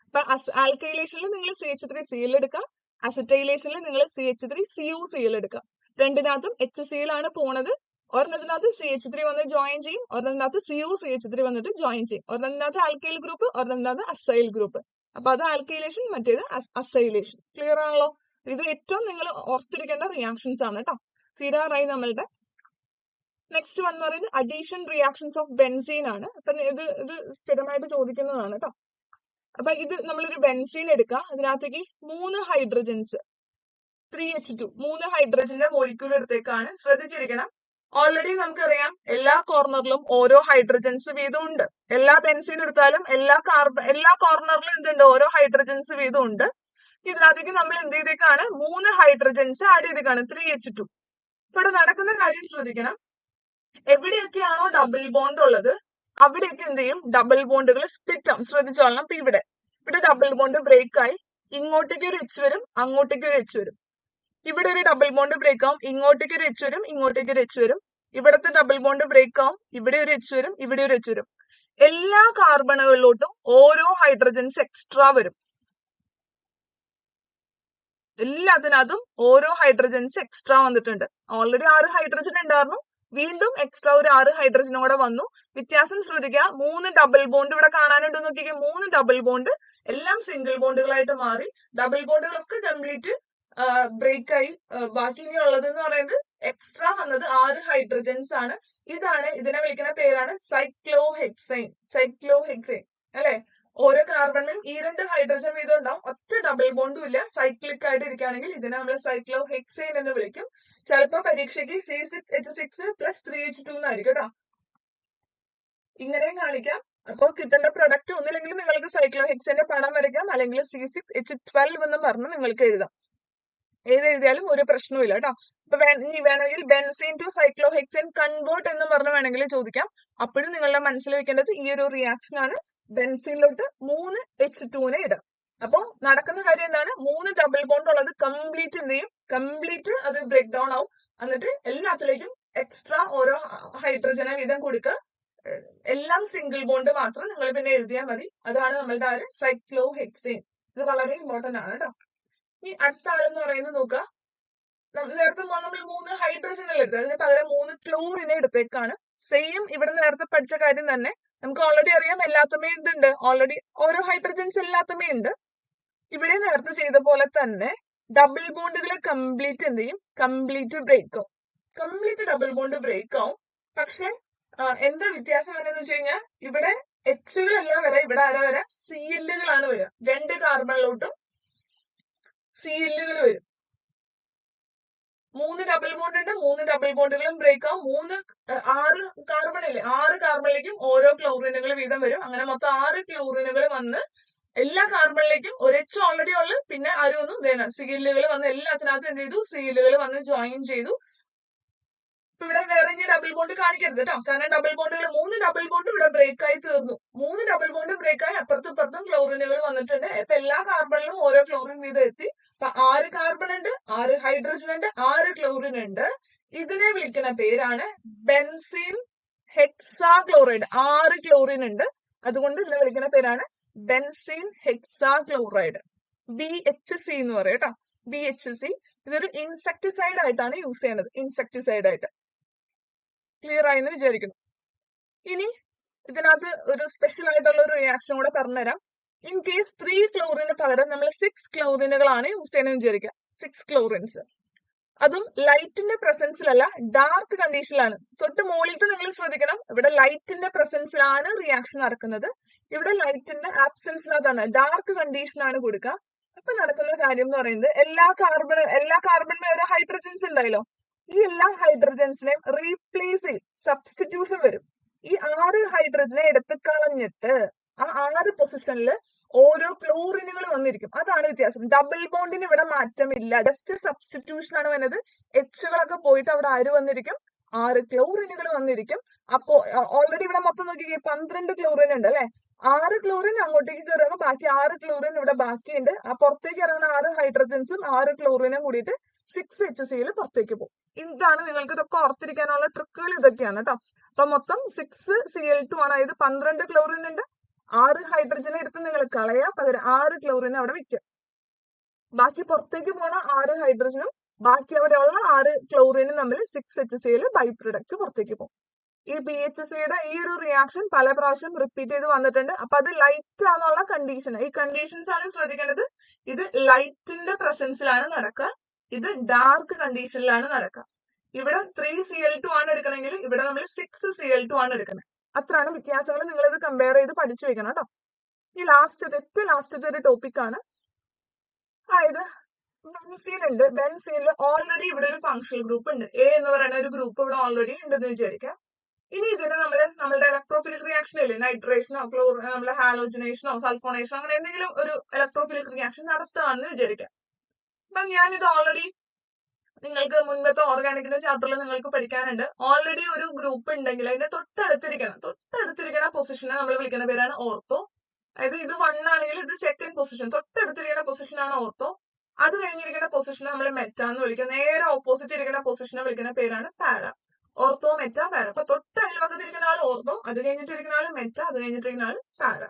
അപ്പൊ ആൽക്കൈലേഷനിൽ നിങ്ങൾ CH3Cl എടുക്കാം, അസിറ്റൈലേഷനിൽ നിങ്ങൾ CH3COCl എടുക്കാം. രണ്ടിനകത്തും HCl ആണ് പോണത്. ഒരെണ്ണത്തിനകത്ത് CH3 വന്ന് ജോയിൻ ചെയ്യും, ഒരെണ്ണത്തിനകത്ത് COCH3 വന്നിട്ട് ജോയിൻ ചെയ്യും. ഒരെണ്ണത്തിനകത്ത് ആൽക്കൈൽ ഗ്രൂപ്പ്, ഒരെണ്ണത്തിനകത്ത് അസൈൽ ഗ്രൂപ്പ്. അപ്പൊ അത് ആൽക്കൈലേഷൻ, മറ്റേത് അസൈലേഷൻ. ക്ലിയർ ആണല്ലോ? ഇത് ഏറ്റവും നിങ്ങൾ ഓർത്തിരിക്കേണ്ട റിയാക്ഷൻസ് ആണ് കേട്ടോ. തീരാറായി നമ്മളുടെ. നെക്സ്റ്റ് വൺ എന്ന് പറയുന്നത് അഡീഷൻ റിയാക്ഷൻസ് ഓഫ് ബെൻസീൻ ആണ്. അപ്പൊ ഇത് സ്ഥിരമായിട്ട് ചോദിക്കുന്നതാണ് കേട്ടോ. അപ്പൊ ഇത് നമ്മളൊരു ബെൻസീൻ എടുക്കുക, അതിനകത്തേക്ക് 3 ഹൈഡ്രജൻസ് 3H2 3 ഹൈഡ്രജന്റെ മോളിക്യൂൾ എടുത്തേക്കാണ്. ശ്രദ്ധിച്ചിരിക്കണം, ഓൾറെഡി നമുക്കറിയാം എല്ലാ കോർണറിലും ഓരോ ഹൈഡ്രജൻസ് വീതം ഉണ്ട്. എല്ലാ ബെൻസീൻ എടുത്താലും എല്ലാ കോർണറിലും എന്തുണ്ട്, ഓരോ ഹൈഡ്രജൻസ് വീതം ഉണ്ട്. ഇതിനകത്തേക്ക് നമ്മൾ എന്ത് ചെയ്തേക്കാണ്, 3 ഹൈഡ്രജൻസ് ആഡ് ചെയ്തേക്കാണ് 3H2. ഇവിടെ നടക്കുന്ന കാര്യം ശ്രദ്ധിക്കണം, എവിടെയൊക്കെയാണോ ഡബിൾ ബോണ്ട് ഉള്ളത് അവിടെയൊക്കെ എന്ത് ചെയ്യും, ഡബിൾ ബോണ്ടുകൾ സ്പ്ലിറ്റ് ആവും. ശ്രദ്ധിച്ചോളണം. ഇപ്പൊ ഇവിടെ ഡബിൾ ബോണ്ട് ബ്രേക്ക് ആയി, ഇങ്ങോട്ടേക്ക് ഒരു H വരും, അങ്ങോട്ടേക്ക് ഒരു H വരും. ഇവിടെ ഒരു ഡബിൾ ബോണ്ട് ബ്രേക്ക് ആവും, ഇങ്ങോട്ടേക്ക് ഒരു H വരും, ഇങ്ങോട്ടേക്ക് ഒരു H വരും. ഇവിടത്തെ ഡബിൾ ബോണ്ട് ബ്രേക്ക് ആവും, ഇവിടെ ഒരു H വരും, ഇവിടെ ഒരു H വരും. എല്ലാ കാർബണുകളിലോട്ടും ഓരോ ഹൈഡ്രജൻസ് എക്സ്ട്രാ വരും. എല്ലാത്തിനകത്തും ഓരോ ഹൈഡ്രജൻസ് എക്സ്ട്രാ വന്നിട്ടുണ്ട്. ഓൾറെഡി 6 ഹൈഡ്രജൻ ഉണ്ടായിരുന്നു, വീണ്ടും എക്സ്ട്രാ ഒരു 6 ഹൈഡ്രജനും കൂടെ വന്നു. വ്യത്യാസം ശ്രദ്ധിക്കുക, 3 ഡബിൾ ബോണ്ട് ഇവിടെ കാണാനുണ്ട് നോക്കിക്കേ. 3 ഡബിൾ ബോണ്ട് എല്ലാം സിംഗിൾ ബോണ്ടുകളായിട്ട് മാറി. ഡബിൾ ബോണ്ടുകളൊക്കെ കംപ്ലീറ്റ് ബ്രേക്ക് ആയി. ബാക്കി ഇനി ഉള്ളത് എന്ന് പറയുന്നത് എക്സ്ട്രാ വന്നത് 6 ഹൈഡ്രജൻസ് ആണ്. ഇതിനെ വിളിക്കുന്ന പേരാണ് സൈക്ലോഹെക്സൈൻ. സൈക്ലോഹെക്സൈൻ അല്ലെ. ഓരോ കാർബണിലും ഈ 2 ഹൈഡ്രജൻ വീതം ഉണ്ടാവും, ഒറ്റ ഡബിൾ ബോണ്ടും ഇല്ല. സൈക്ലിക് ആയിട്ട് ഇരിക്കുകയാണെങ്കിൽ ഇതിനെ നമ്മൾ സൈക്ലോഹെക്സൈൻ എന്ന് വിളിക്കും. ചിലപ്പോ പരീക്ഷയ്ക്ക് C6H6 + 3H2 എന്നായിരിക്കും കേട്ടോ, ഇങ്ങനെയും കാണിക്കാം. അപ്പോൾ കിട്ടേണ്ട പ്രൊഡക്റ്റ് ഒന്നില്ലെങ്കിൽ നിങ്ങൾക്ക് സൈക്ലോഹെക്സൈന്റെ പടം വരയ്ക്കാം, അല്ലെങ്കിൽ C6H12 എന്ന് പറഞ്ഞ് നിങ്ങൾക്ക് എഴുതാം. ഏത് എഴുതിയാലും ഒരു പ്രശ്നവും കേട്ടോ. ഇപ്പൊ ഇനി വേണമെങ്കിൽ ബെൻസീൻ ടു സൈക്ലോഹെക്സൈൻ കൺവേർട്ട് എന്ന് പറഞ്ഞ് വേണമെങ്കിൽ ചോദിക്കാം. അപ്പോഴും നിങ്ങളുടെ മനസ്സിൽ വെക്കേണ്ടത് ഈ ഒരു റിയാക്ഷൻ ആണ്. ബെൻസീനിലോട്ട് 3H2 ഇടാം. അപ്പൊ നടക്കുന്ന കാര്യം എന്താണ്, 3 ഡബിൾ ബോണ്ട് ഉള്ളത് കംപ്ലീറ്റ് എന്ത് ചെയ്യും, കംപ്ലീറ്റ് അത് ബ്രേക്ക് ഡൗൺ ആവും. എന്നിട്ട് എല്ലാത്തിലേക്കും എക്സ്ട്രാ ഓരോ ഹൈഡ്രജനെ വീതം കൊടുക്കുക. എല്ലാം സിംഗിൾ ബോണ്ട് മാത്രം നിങ്ങൾ പിന്നെ എഴുതിയാൽ മതി. അതാണ് നമ്മളുടെ ആ സൈക്ലോഹെക്സൈൻ. ഇത് വളരെ ഇമ്പോർട്ടന്റ് ആണ് കേട്ടോ. ഈ അടുത്ത ആളെന്ന് പറയുന്നത് നോക്കുക, നേരത്തെ നമ്മൾ 3 ഹൈഡ്രജൻ എടുത്തത്, അതിന് പകരം 3 ക്ലോറിനെ എടുത്തേക്കാണ്. സെയിം ഇവിടെ നേരത്തെ പഠിച്ച കാര്യം തന്നെ. നമുക്ക് ഓൾറെഡി അറിയാം എല്ലാത്തുമേ ഇതുണ്ട്, ഓൾറെഡി ഓരോ ഹൈഡ്രജൻസ് എല്ലാത്തുമേ ഉണ്ട്. ഇവിടെ നേരത്തെ ചെയ്ത പോലെ തന്നെ ഡബിൾ ബോണ്ടുകൾ കംപ്ലീറ്റ് എന്ത് ചെയ്യും, കംപ്ലീറ്റ് ബ്രേക്ക് ആവും. കംപ്ലീറ്റ് ഡബിൾ ബോണ്ട് ബ്രേക്ക് ആവും. പക്ഷെ എന്താ വ്യത്യാസം വരുന്നത് വെച്ച് കഴിഞ്ഞാൽ, ഇവിടെ എച്ചുകളല്ല വരെ, ഇവിടെ ആരാ വരെ, CLകളാണ് വരിക. 2 കാർബണിലോട്ടും CLകൾ വരും. 3 ഡബിൾ ബോണ്ട് ഉണ്ട്, 3 ഡബിൾ ബോണ്ടുകളും ബ്രേക്ക് ആവും. 6 കാർബണില്ലേ, 6 കാർബണിലേക്കും ഓരോ ക്ലോറിനുകൾ വീതം വരും. അങ്ങനെ മൊത്തം 6 ക്ലോറിനുകൾ വന്ന് എല്ലാ കാർബണിലേക്കും ഒരു H ഓൾറെഡി ഉള്ളു, പിന്നെ ആരും ഒന്നും CLകൾ വന്ന് എല്ലാത്തിനകത്തും എന്ത് ചെയ്തു, CLകൾ വന്ന് ജോയിൻ ചെയ്തു. ഇവിടെ വേറെ ഇനി ഡബിൾ ബോണ്ട് കാണിക്കരുത് കേട്ടോ, കാരണം ഡബിൾ ബോണ്ടുകൾ 3 ഡബിൾ ബോണ്ട് ഇവിടെ ബ്രേക്ക് ആയി തീർന്നു. 3 ഡബിൾ ബോണ്ട് ബ്രേക്ക് ആയി അപ്പുറത്തും ഇപ്പുറത്തും ക്ലോറിനുകൾ വന്നിട്ടുണ്ട്. ഇപ്പൊ എല്ലാ കാർബണിലും ഓരോ ക്ലോറിൻ വീതം എത്തി. അപ്പൊ 6 കാർബൺ ഉണ്ട്, 6 ഹൈഡ്രജൻ ഉണ്ട്, 6 ക്ലോറിൻ ഉണ്ട്. ഇതിനെ വിളിക്കുന്ന പേരാണ് ബെൻസീൻ ഹെക്സാക്ലോറൈഡ്. 6 ക്ലോറിൻ ഉണ്ട്, അതുകൊണ്ട് ഇതിനെ വിളിക്കുന്ന പേരാണ് ബെൻസീൻ ഹെക്സാക്ലോറൈഡ്. BHC എന്ന് പറയും കേട്ടോ, BHC. ഇതൊരു ഇൻസെക്ടിസൈഡ് ആയിട്ടാണ് യൂസ് ചെയ്യുന്നത്, ഇൻസെക്ടിസൈഡ് ആയിട്ട്. ക്ലിയർ ആയെന്ന് വിചാരിക്കുന്നു. ഇനി ഇതിനകത്ത് ഒരു സ്പെഷ്യൽ ആയിട്ടുള്ള ഒരു റിയാക്ഷൻ കൂടെ പറഞ്ഞുതരാം. ഇൻ കേസ് 3 ക്ലോറിന് പകരം നമ്മൾ 6 ക്ലോറിനുകളാണ് യൂസ് ചെയ്യുന്നത് വിചാരിക്കുക. 6 ക്ലോറിൻസ്, അതും ലൈറ്റിന്റെ പ്രസൻസിലല്ല, ഡാർക്ക് കണ്ടീഷനിലാണ്. തൊട്ട് മുകളിലത്തെ നിങ്ങൾ ശ്രദ്ധിക്കണം, ഇവിടെ ലൈറ്റിന്റെ പ്രസൻസിലാണ് റിയാക്ഷൻ നടക്കുന്നത്. ഇവിടെ ലൈറ്റിന്റെ ആബ്സെൻസിനകത്താണ്, ഡാർക്ക് കണ്ടീഷനാണ് കൊടുക്കുക. അപ്പൊ നടക്കുന്ന കാര്യം എന്ന് പറയുന്നത്, എല്ലാ കാർബണിലും ഓരോ ഹൈഡ്രജൻസ് ഉണ്ടായല്ലോ, ഈ എല്ലാ ഹൈഡ്രജൻസിനെയും റീപ്ലേസ് ചെയ്യും, സബ്സ്റ്റിറ്റ്യൂഷൻ വരും. ഈ 6 ഹൈഡ്രജനെ എടുത്ത് കളഞ്ഞിട്ട് ആ 6 പൊസിഷനിൽ ഓരോ ക്ലോറിനുകൾ വന്നിരിക്കും. അതാണ് വ്യത്യാസം. ഡബിൾ ബോണ്ടിന് ഇവിടെ മാറ്റമില്ല, ജസ്റ്റ് സബ്സ്റ്റിറ്റ്യൂഷൻ ആണ് വരുന്നത്. എച്ചുകളൊക്കെ പോയിട്ട് അവിടെ ആര് വന്നിരിക്കും, 6 ക്ലോറിനുകൾ വന്നിരിക്കും. അപ്പോ ഓൾറെഡി ഇവിടെ മൊത്തം നോക്കിക്കേ 12 ക്ലോറിൻ ഉണ്ട് അല്ലെ. 6 ക്ലോറിൻ അങ്ങോട്ടേക്ക് കയറുമ്പോൾ ബാക്കി 6 ക്ലോറിൻ ഇവിടെ ബാക്കിയുണ്ട്. ആ പുറത്തേക്ക് ഇറങ്ങുന്ന 6 ഹൈഡ്രജൻസും 6 ക്ലോറിനും കൂടിയിട്ട് 6HCl പുറത്തേക്ക് പോകും. ഇതാണ് നിങ്ങൾക്ക് ഇതൊക്കെ ഓർത്തിരിക്കാനുള്ള ട്രിക്കുകൾ, ഇതൊക്കെയാണ് കേട്ടോ. അപ്പൊ മൊത്തം 6Cl2 ആണ്. അതായത് 12 ക്ലോറിൻ ഉണ്ട്, 6 ഹൈഡ്രജനെ എടുത്ത് നിങ്ങൾ കളയാ, പകരം 6 ക്ലോറിനെ അവിടെ വെക്കുക. ബാക്കി പുറത്തേക്ക് പോണ 6 ഹൈഡ്രജനും ബാക്കി അവിടെയുള്ള 6 ക്ലോറിനും തമ്മിൽ 6HCl ബൈ പ്രൊഡക്റ്റ് പുറത്തേക്ക് പോകും. ഈ BHCയുടെ ഈ ഒരു റിയാക്ഷൻ പല പ്രാവശ്യം റിപ്പീറ്റ് ചെയ്ത് വന്നിട്ടുണ്ട്. അപ്പൊ അത് ലൈറ്റ് ആണെന്നുള്ള കണ്ടീഷൻ, ഈ കണ്ടീഷൻസ് ആണ് ശ്രദ്ധിക്കേണ്ടത്. ഇത് ലൈറ്റിന്റെ പ്രസൻസിലാണ് നടക്കുക, ഇത് ഡാർക്ക് കണ്ടീഷനിലാണ് നടക്കുക. ഇവിടെ 3Cl2 ആണ് എടുക്കണമെങ്കിൽ ഇവിടെ നമ്മൾ 6Cl2 ആണ് എടുക്കുന്നത്. അത്രയാണ് വ്യത്യാസങ്ങൾ. നിങ്ങൾ ഇത് കമ്പയർ ചെയ്ത് പഠിച്ചു വെക്കണം കേട്ടോ. ഈ ഏറ്റവും ലാസ്റ്റത്തെ ഒരു ടോപ്പിക് ആണ്. അതായത് ബെൻസീൻ ഉണ്ട്. ബെൻസീനിൽ ഓൾറെഡി ഇവിടെ ഒരു ഫങ്ഷണൽ ഗ്രൂപ്പ് ഉണ്ട്. എ എന്ന് പറയുന്ന ഒരു ഗ്രൂപ്പ് ഇവിടെ ഓൾറെഡി ഉണ്ടെന്ന് വിചാരിക്കാം. ഇനി ഇതിന് നമ്മളുടെ ഇലക്ട്രോഫിലിക് റിയാക്ഷൻ ഇല്ലേ, നൈട്രേഷനോ നമ്മുടെ ഹാലോജനേഷനോ സൾഫോണേഷനോ അങ്ങനെ എന്തെങ്കിലും ഒരു ഇലക്ട്രോഫിലിക് റിയാക്ഷൻ നടത്തുകയാണെന്ന് വിചാരിക്കാം. അപ്പൊ ഞാനിത് ഓൾറെഡി നിങ്ങൾക്ക് മുൻപത്തെ ഓർഗാനിക്കിന്റെ ചാപ്റ്ററിൽ നിങ്ങൾക്ക് പഠിക്കാനുണ്ട്. ഓൾറെഡി ഒരു ഗ്രൂപ്പ് ഉണ്ടെങ്കിൽ അതിന്റെ തൊട്ടടുത്തിരിക്കുന്ന പൊസിഷനെ നമ്മൾ വിളിക്കുന്ന പേരാണ് ഓർത്തോ. അതായത് ഇത് 1 ആണെങ്കിൽ ഇത് സെക്കൻഡ് പൊസിഷൻ, തൊട്ടടുത്തിരിക്കുന്ന പൊസിഷൻ ആണ് ഓർത്തോ. അത് കഴിഞ്ഞിരിക്കുന്ന പൊസിഷനെ നമ്മൾ മെറ്റ എന്ന് വിളിക്കുക. നേരെ ഓപ്പോസിറ്റ് ഇരിക്കുന്ന പൊസിഷനെ വിളിക്കുന്ന പേരാണ് പാര. ഓർത്തോ, മെറ്റ, പാര. അപ്പൊ തൊട്ട് അയൽവക്കത്തിരിക്കുന്ന ആൾ ഓർത്തോ, അത് കഴിഞ്ഞിട്ടിരിക്കുന്ന ആൾ മെറ്റ, അത് കഴിഞ്ഞിട്ടിരിക്കുന്ന ആൾ പാര.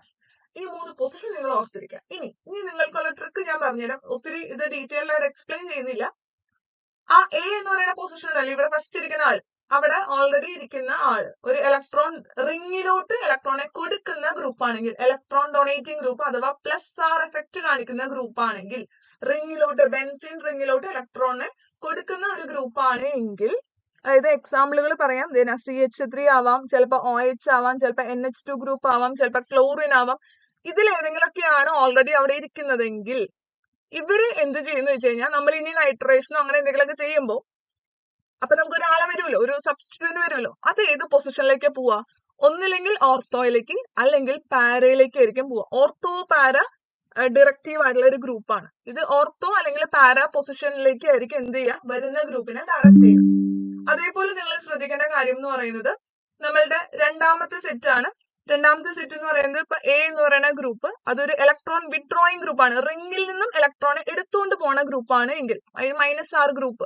ഈ 3 പൊസിഷൻ നിങ്ങൾ ഓർത്തിരിക്കുക. ഇനി നിങ്ങൾക്കുള്ള ട്രിക്ക് ഞാൻ പറഞ്ഞുതരാം. ഒത്തിരി ഇത് ഡീറ്റെയിൽഡ് ആയിട്ട് എക്സ്പ്ലെയിൻ ചെയ്യുന്നില്ല. ആ എ എന്ന് പറയുന്ന പൊസിഷൻ ഉണ്ടല്ലോ, ഇവിടെ ഫസ്റ്റ് ഇരിക്കുന്ന ആൾ, അവിടെ ഓൾറെഡി ഇരിക്കുന്ന ആൾ ഒരു ഇലക്ട്രോൺ റിങ്ങിലോട്ട് ഇലക്ട്രോണെ കൊടുക്കുന്ന ഗ്രൂപ്പ് ആണെങ്കിൽ, ഇലക്ട്രോൺ ഡൊണേറ്റിംഗ് ഗ്രൂപ്പ് അഥവാ +R എഫക്ട് കാണിക്കുന്ന ഗ്രൂപ്പ് ആണെങ്കിൽ, ബെൻസീൻ റിങ്ങിലോട്ട് ഇലക്ട്രോണിനെ കൊടുക്കുന്ന ഒരു ഗ്രൂപ്പ് ആണ് എങ്കിൽ, അതായത് എക്സാമ്പിളുകൾ പറയാം. CH3 ആവാം, ചിലപ്പോൾ OH ആവാം, ചിലപ്പോൾ NH2 ഗ്രൂപ്പ് ആവാം, ചിലപ്പോൾ ക്ലോറിൻ ആവാം. ഇതിലേതെങ്കിലൊക്കെയാണ് ഓൾറെഡി അവിടെ ഇരിക്കുന്നതെങ്കിൽ ഇവര് എന്ത് ചെയ്യുന്നു വെച്ച് കഴിഞ്ഞാൽ, നമ്മൾ ഇനി നൈട്രേഷനോ അങ്ങനെ എന്തെങ്കിലുമൊക്കെ ചെയ്യുമ്പോൾ അപ്പൊ നമുക്ക് ഒരാളെ വരുമല്ലോ, ഒരു സബ്സ്റ്റിറ്റ്യൂന്റ് വരുമല്ലോ. അത് ഏത് പൊസിഷനിലേക്ക് പോവാ? ഒന്നില്ലെങ്കിൽ ഓർത്തോയിലേക്ക് അല്ലെങ്കിൽ പാരയിലേക്ക് ആയിരിക്കും പോവാ. ഓർത്തോ പാര ഡിറക്റ്റീവ് ആയിട്ടുള്ള ഒരു ഗ്രൂപ്പാണ് ഇത്. ഓർത്തോ അല്ലെങ്കിൽ പാര പൊസിഷനിലേക്ക് ആയിരിക്കും എന്ത് ചെയ്യുക, വരുന്ന ഗ്രൂപ്പിനെ ഡയറക്റ്റ് ചെയ്യുക. അതേപോലെ നിങ്ങൾ ശ്രദ്ധിക്കേണ്ട കാര്യം എന്ന് പറയുന്നത്, നമ്മളുടെ രണ്ടാമത്തെ സെറ്റ് ആണ്. രണ്ടാമത്തെ സെറ്റ് എന്ന് പറയുന്നത് ഇപ്പൊ എ എന്ന് പറയുന്ന ഗ്രൂപ്പ് അതൊരു ഇലക്ട്രോൺ വിഡ്രോയിങ് ഗ്രൂപ്പാണ്. റിംഗിൽ നിന്നും ഇലക്ട്രോണെ എടുത്തുകൊണ്ട് പോണ ഗ്രൂപ്പാണ് എങ്കിൽ, അതിന് -R ഗ്രൂപ്പ്,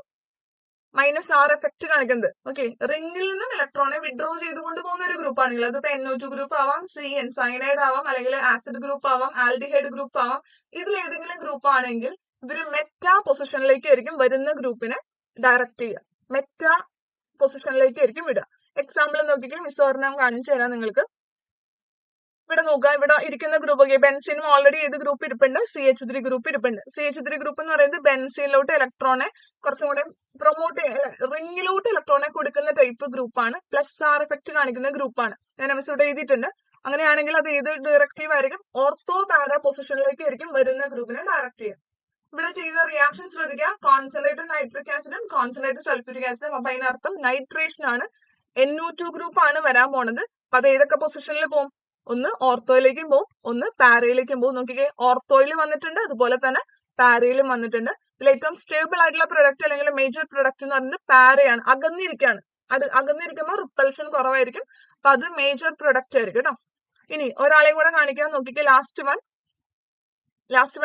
-R എഫക്ട് കാണിക്കുന്നത്. ഓക്കെ, റിംഗിൽ നിന്നും ഇലക്ട്രോണെ വിഡ്രോ ചെയ്തുകൊണ്ട് പോകുന്ന ഒരു ഗ്രൂപ്പ് ആണെങ്കിൽ, അതിപ്പോ NO2 ഗ്രൂപ്പ് ആവാം, CN സയനൈഡ് ആവാം, അല്ലെങ്കിൽ ആസിഡ് ഗ്രൂപ്പ് ആവാം, ആൽഡിഹൈഡ് ഗ്രൂപ്പ് ആവാം. ഇതിൽ ഏതെങ്കിലും ഗ്രൂപ്പ് ആണെങ്കിൽ ഇവര് മെറ്റാ പൊസിഷനിലേക്ക് ആയിരിക്കും വരുന്ന ഗ്രൂപ്പിനെ ഡയറക്റ്റ് ചെയ്യുക. മെറ്റാ പൊസിഷനിലേക്ക് ആയിരിക്കും വിടുക. എക്സാമ്പിൾ നോക്കിക്കേ, മിസ് ഒരെണ്ണം കാണിച്ചു തരാം നിങ്ങൾക്ക്. ഇവിടെ നോക്കുക, ഇവിടെ ഇരിക്കുന്ന ഗ്രൂപ്പ് ഒക്കെ ബെൻസീനും ഓൾറെഡി ഏത് ഗ്രൂപ്പ് ഇരിപ്പുണ്ട്, CH3 ഗ്രൂപ്പ് ഇരിപ്പുണ്ട്. CH3 ഗ്രൂപ്പ് എന്ന് പറയുന്നത് ബെൻസീനിലോട്ട് ഇലക്ട്രോണെ കുറച്ചും കൂടെ പ്രൊമോട്ട് റിംഗിലോട്ട് ഇലക്ട്രോണെ കൊടുക്കുന്ന ടൈപ്പ് ഗ്രൂപ്പാണ്. +R എഫക്ട് കാണിക്കുന്ന ഗ്രൂപ്പാണ്. ഞാൻ മിസ് ഇവിടെ എഴുതിയിട്ടുണ്ട്. അങ്ങനെയാണെങ്കിൽ അത് ഏത് ഡയറക്റ്റീവ് ആയിരിക്കും? ഓർത്തോ പാര പൊസിഷനിലേക്ക് ആയിരിക്കും വരുന്ന ഗ്രൂപ്പിനെ ഡയറക്റ്റ് ചെയ്യുക. ഇവിടെ ചെയ്യുന്ന റിയാക്ഷൻ ശ്രദ്ധിക്കുക. കോൺസെൻട്രേറ്റഡ് നൈട്രിക് ആസിഡും കോൺസെൻട്രേറ്റഡ് സൾഫ്യൂരിക് ആസിഡും. അപ്പൊ അതിനർത്ഥം നൈട്രേഷൻ ആണ്. NO2 ഗ്രൂപ്പ് ആണ് വരാൻ പോണത്. അപ്പൊ അത് ഏതൊക്കെ പൊസിഷനിൽ പോകും? ഒന്ന് ഓർത്തോയിലേക്കും പോകും, ഒന്ന് പാരയിലേക്കും പോകും. നോക്കിക്കേ, ഓർത്തോയിൽ വന്നിട്ടുണ്ട്, അതുപോലെ തന്നെ പാരയിലും വന്നിട്ടുണ്ട്. ഇതിൽ ഏറ്റവും സ്റ്റേബിൾ ആയിട്ടുള്ള പ്രൊഡക്റ്റ് അല്ലെങ്കിൽ മേജർ പ്രൊഡക്റ്റ് എന്ന് പറയുന്നത് പാരയാണ്. അകന്നിരിക്കുകയാണ്. അത് അകന്നിരിക്കുമ്പോൾ റിപ്പൽഷൻ കുറവായിരിക്കും. അപ്പൊ അത് മേജർ പ്രൊഡക്റ്റ് ആയിരിക്കും കേട്ടോ. ഇനി ഒരാളെ കൂടെ കാണിക്കാൻ നോക്കിക്കേ, ലാസ്റ്റ്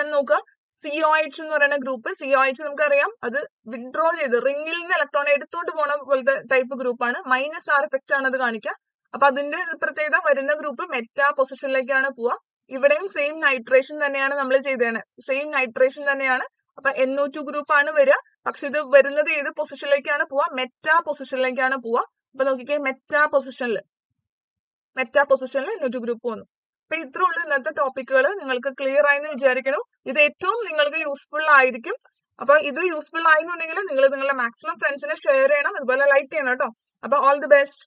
വൺ നോക്കുക. COH എന്ന് പറയുന്ന ഗ്രൂപ്പ്. COH നമുക്കറിയാം, അത് വിഡ്രോ ചെയ്ത് റിംഗിൽ നിന്ന് ഇലക്ട്രോൺ എടുത്തോണ്ട് പോണ പോലത്തെ ടൈപ്പ് ഗ്രൂപ്പാണ്. -R എഫക്റ്റ് ആണ് അത് കാണിക്കുക. അപ്പൊ അതിന്റെ പ്രത്യേകത, വരുന്ന ഗ്രൂപ്പ് മെറ്റാ പൊസിഷനിലേക്കാണ് പോവുക. ഇവിടെയും സെയിം നൈട്രേഷൻ തന്നെയാണ് നമ്മൾ ചെയ്തതാണ്. സെയിം നൈട്രേഷൻ തന്നെയാണ്. അപ്പൊ NO2 ഗ്രൂപ്പ് ആണ് വരിക. പക്ഷെ ഇത് വരുന്നത് ഏത് പൊസിഷനിലേക്കാണ് പോവുക? മെറ്റാ പൊസിഷനിലേക്കാണ് പോവുക. അപ്പൊ നോക്കിക്കേ, മെറ്റാ പൊസിഷനിൽ NO2 ഗ്രൂപ്പ് വന്നു. അപ്പൊ ഇത്രേ ഉള്ളൂ ഇന്നത്തെ ടോപ്പിക്കുകൾ. നിങ്ങൾക്ക് ക്ലിയർ ആയെന്ന് വിചാരിക്കുന്നു. ഇത് ഏറ്റവും നിങ്ങൾക്ക് യൂസ്ഫുൾ ആയിരിക്കും. അപ്പൊ ഇത് യൂസ്ഫുൾ ആയെന്നുണ്ടെങ്കിൽ നിങ്ങൾ നിങ്ങളുടെ മാക്സിമം ഫ്രണ്ട്സിനെ ഷെയർ ചെയ്യണം, അതുപോലെ ലൈക്ക് ചെയ്യണം കേട്ടോ. അപ്പൊ ഓൾ ദി ബെസ്റ്റ്.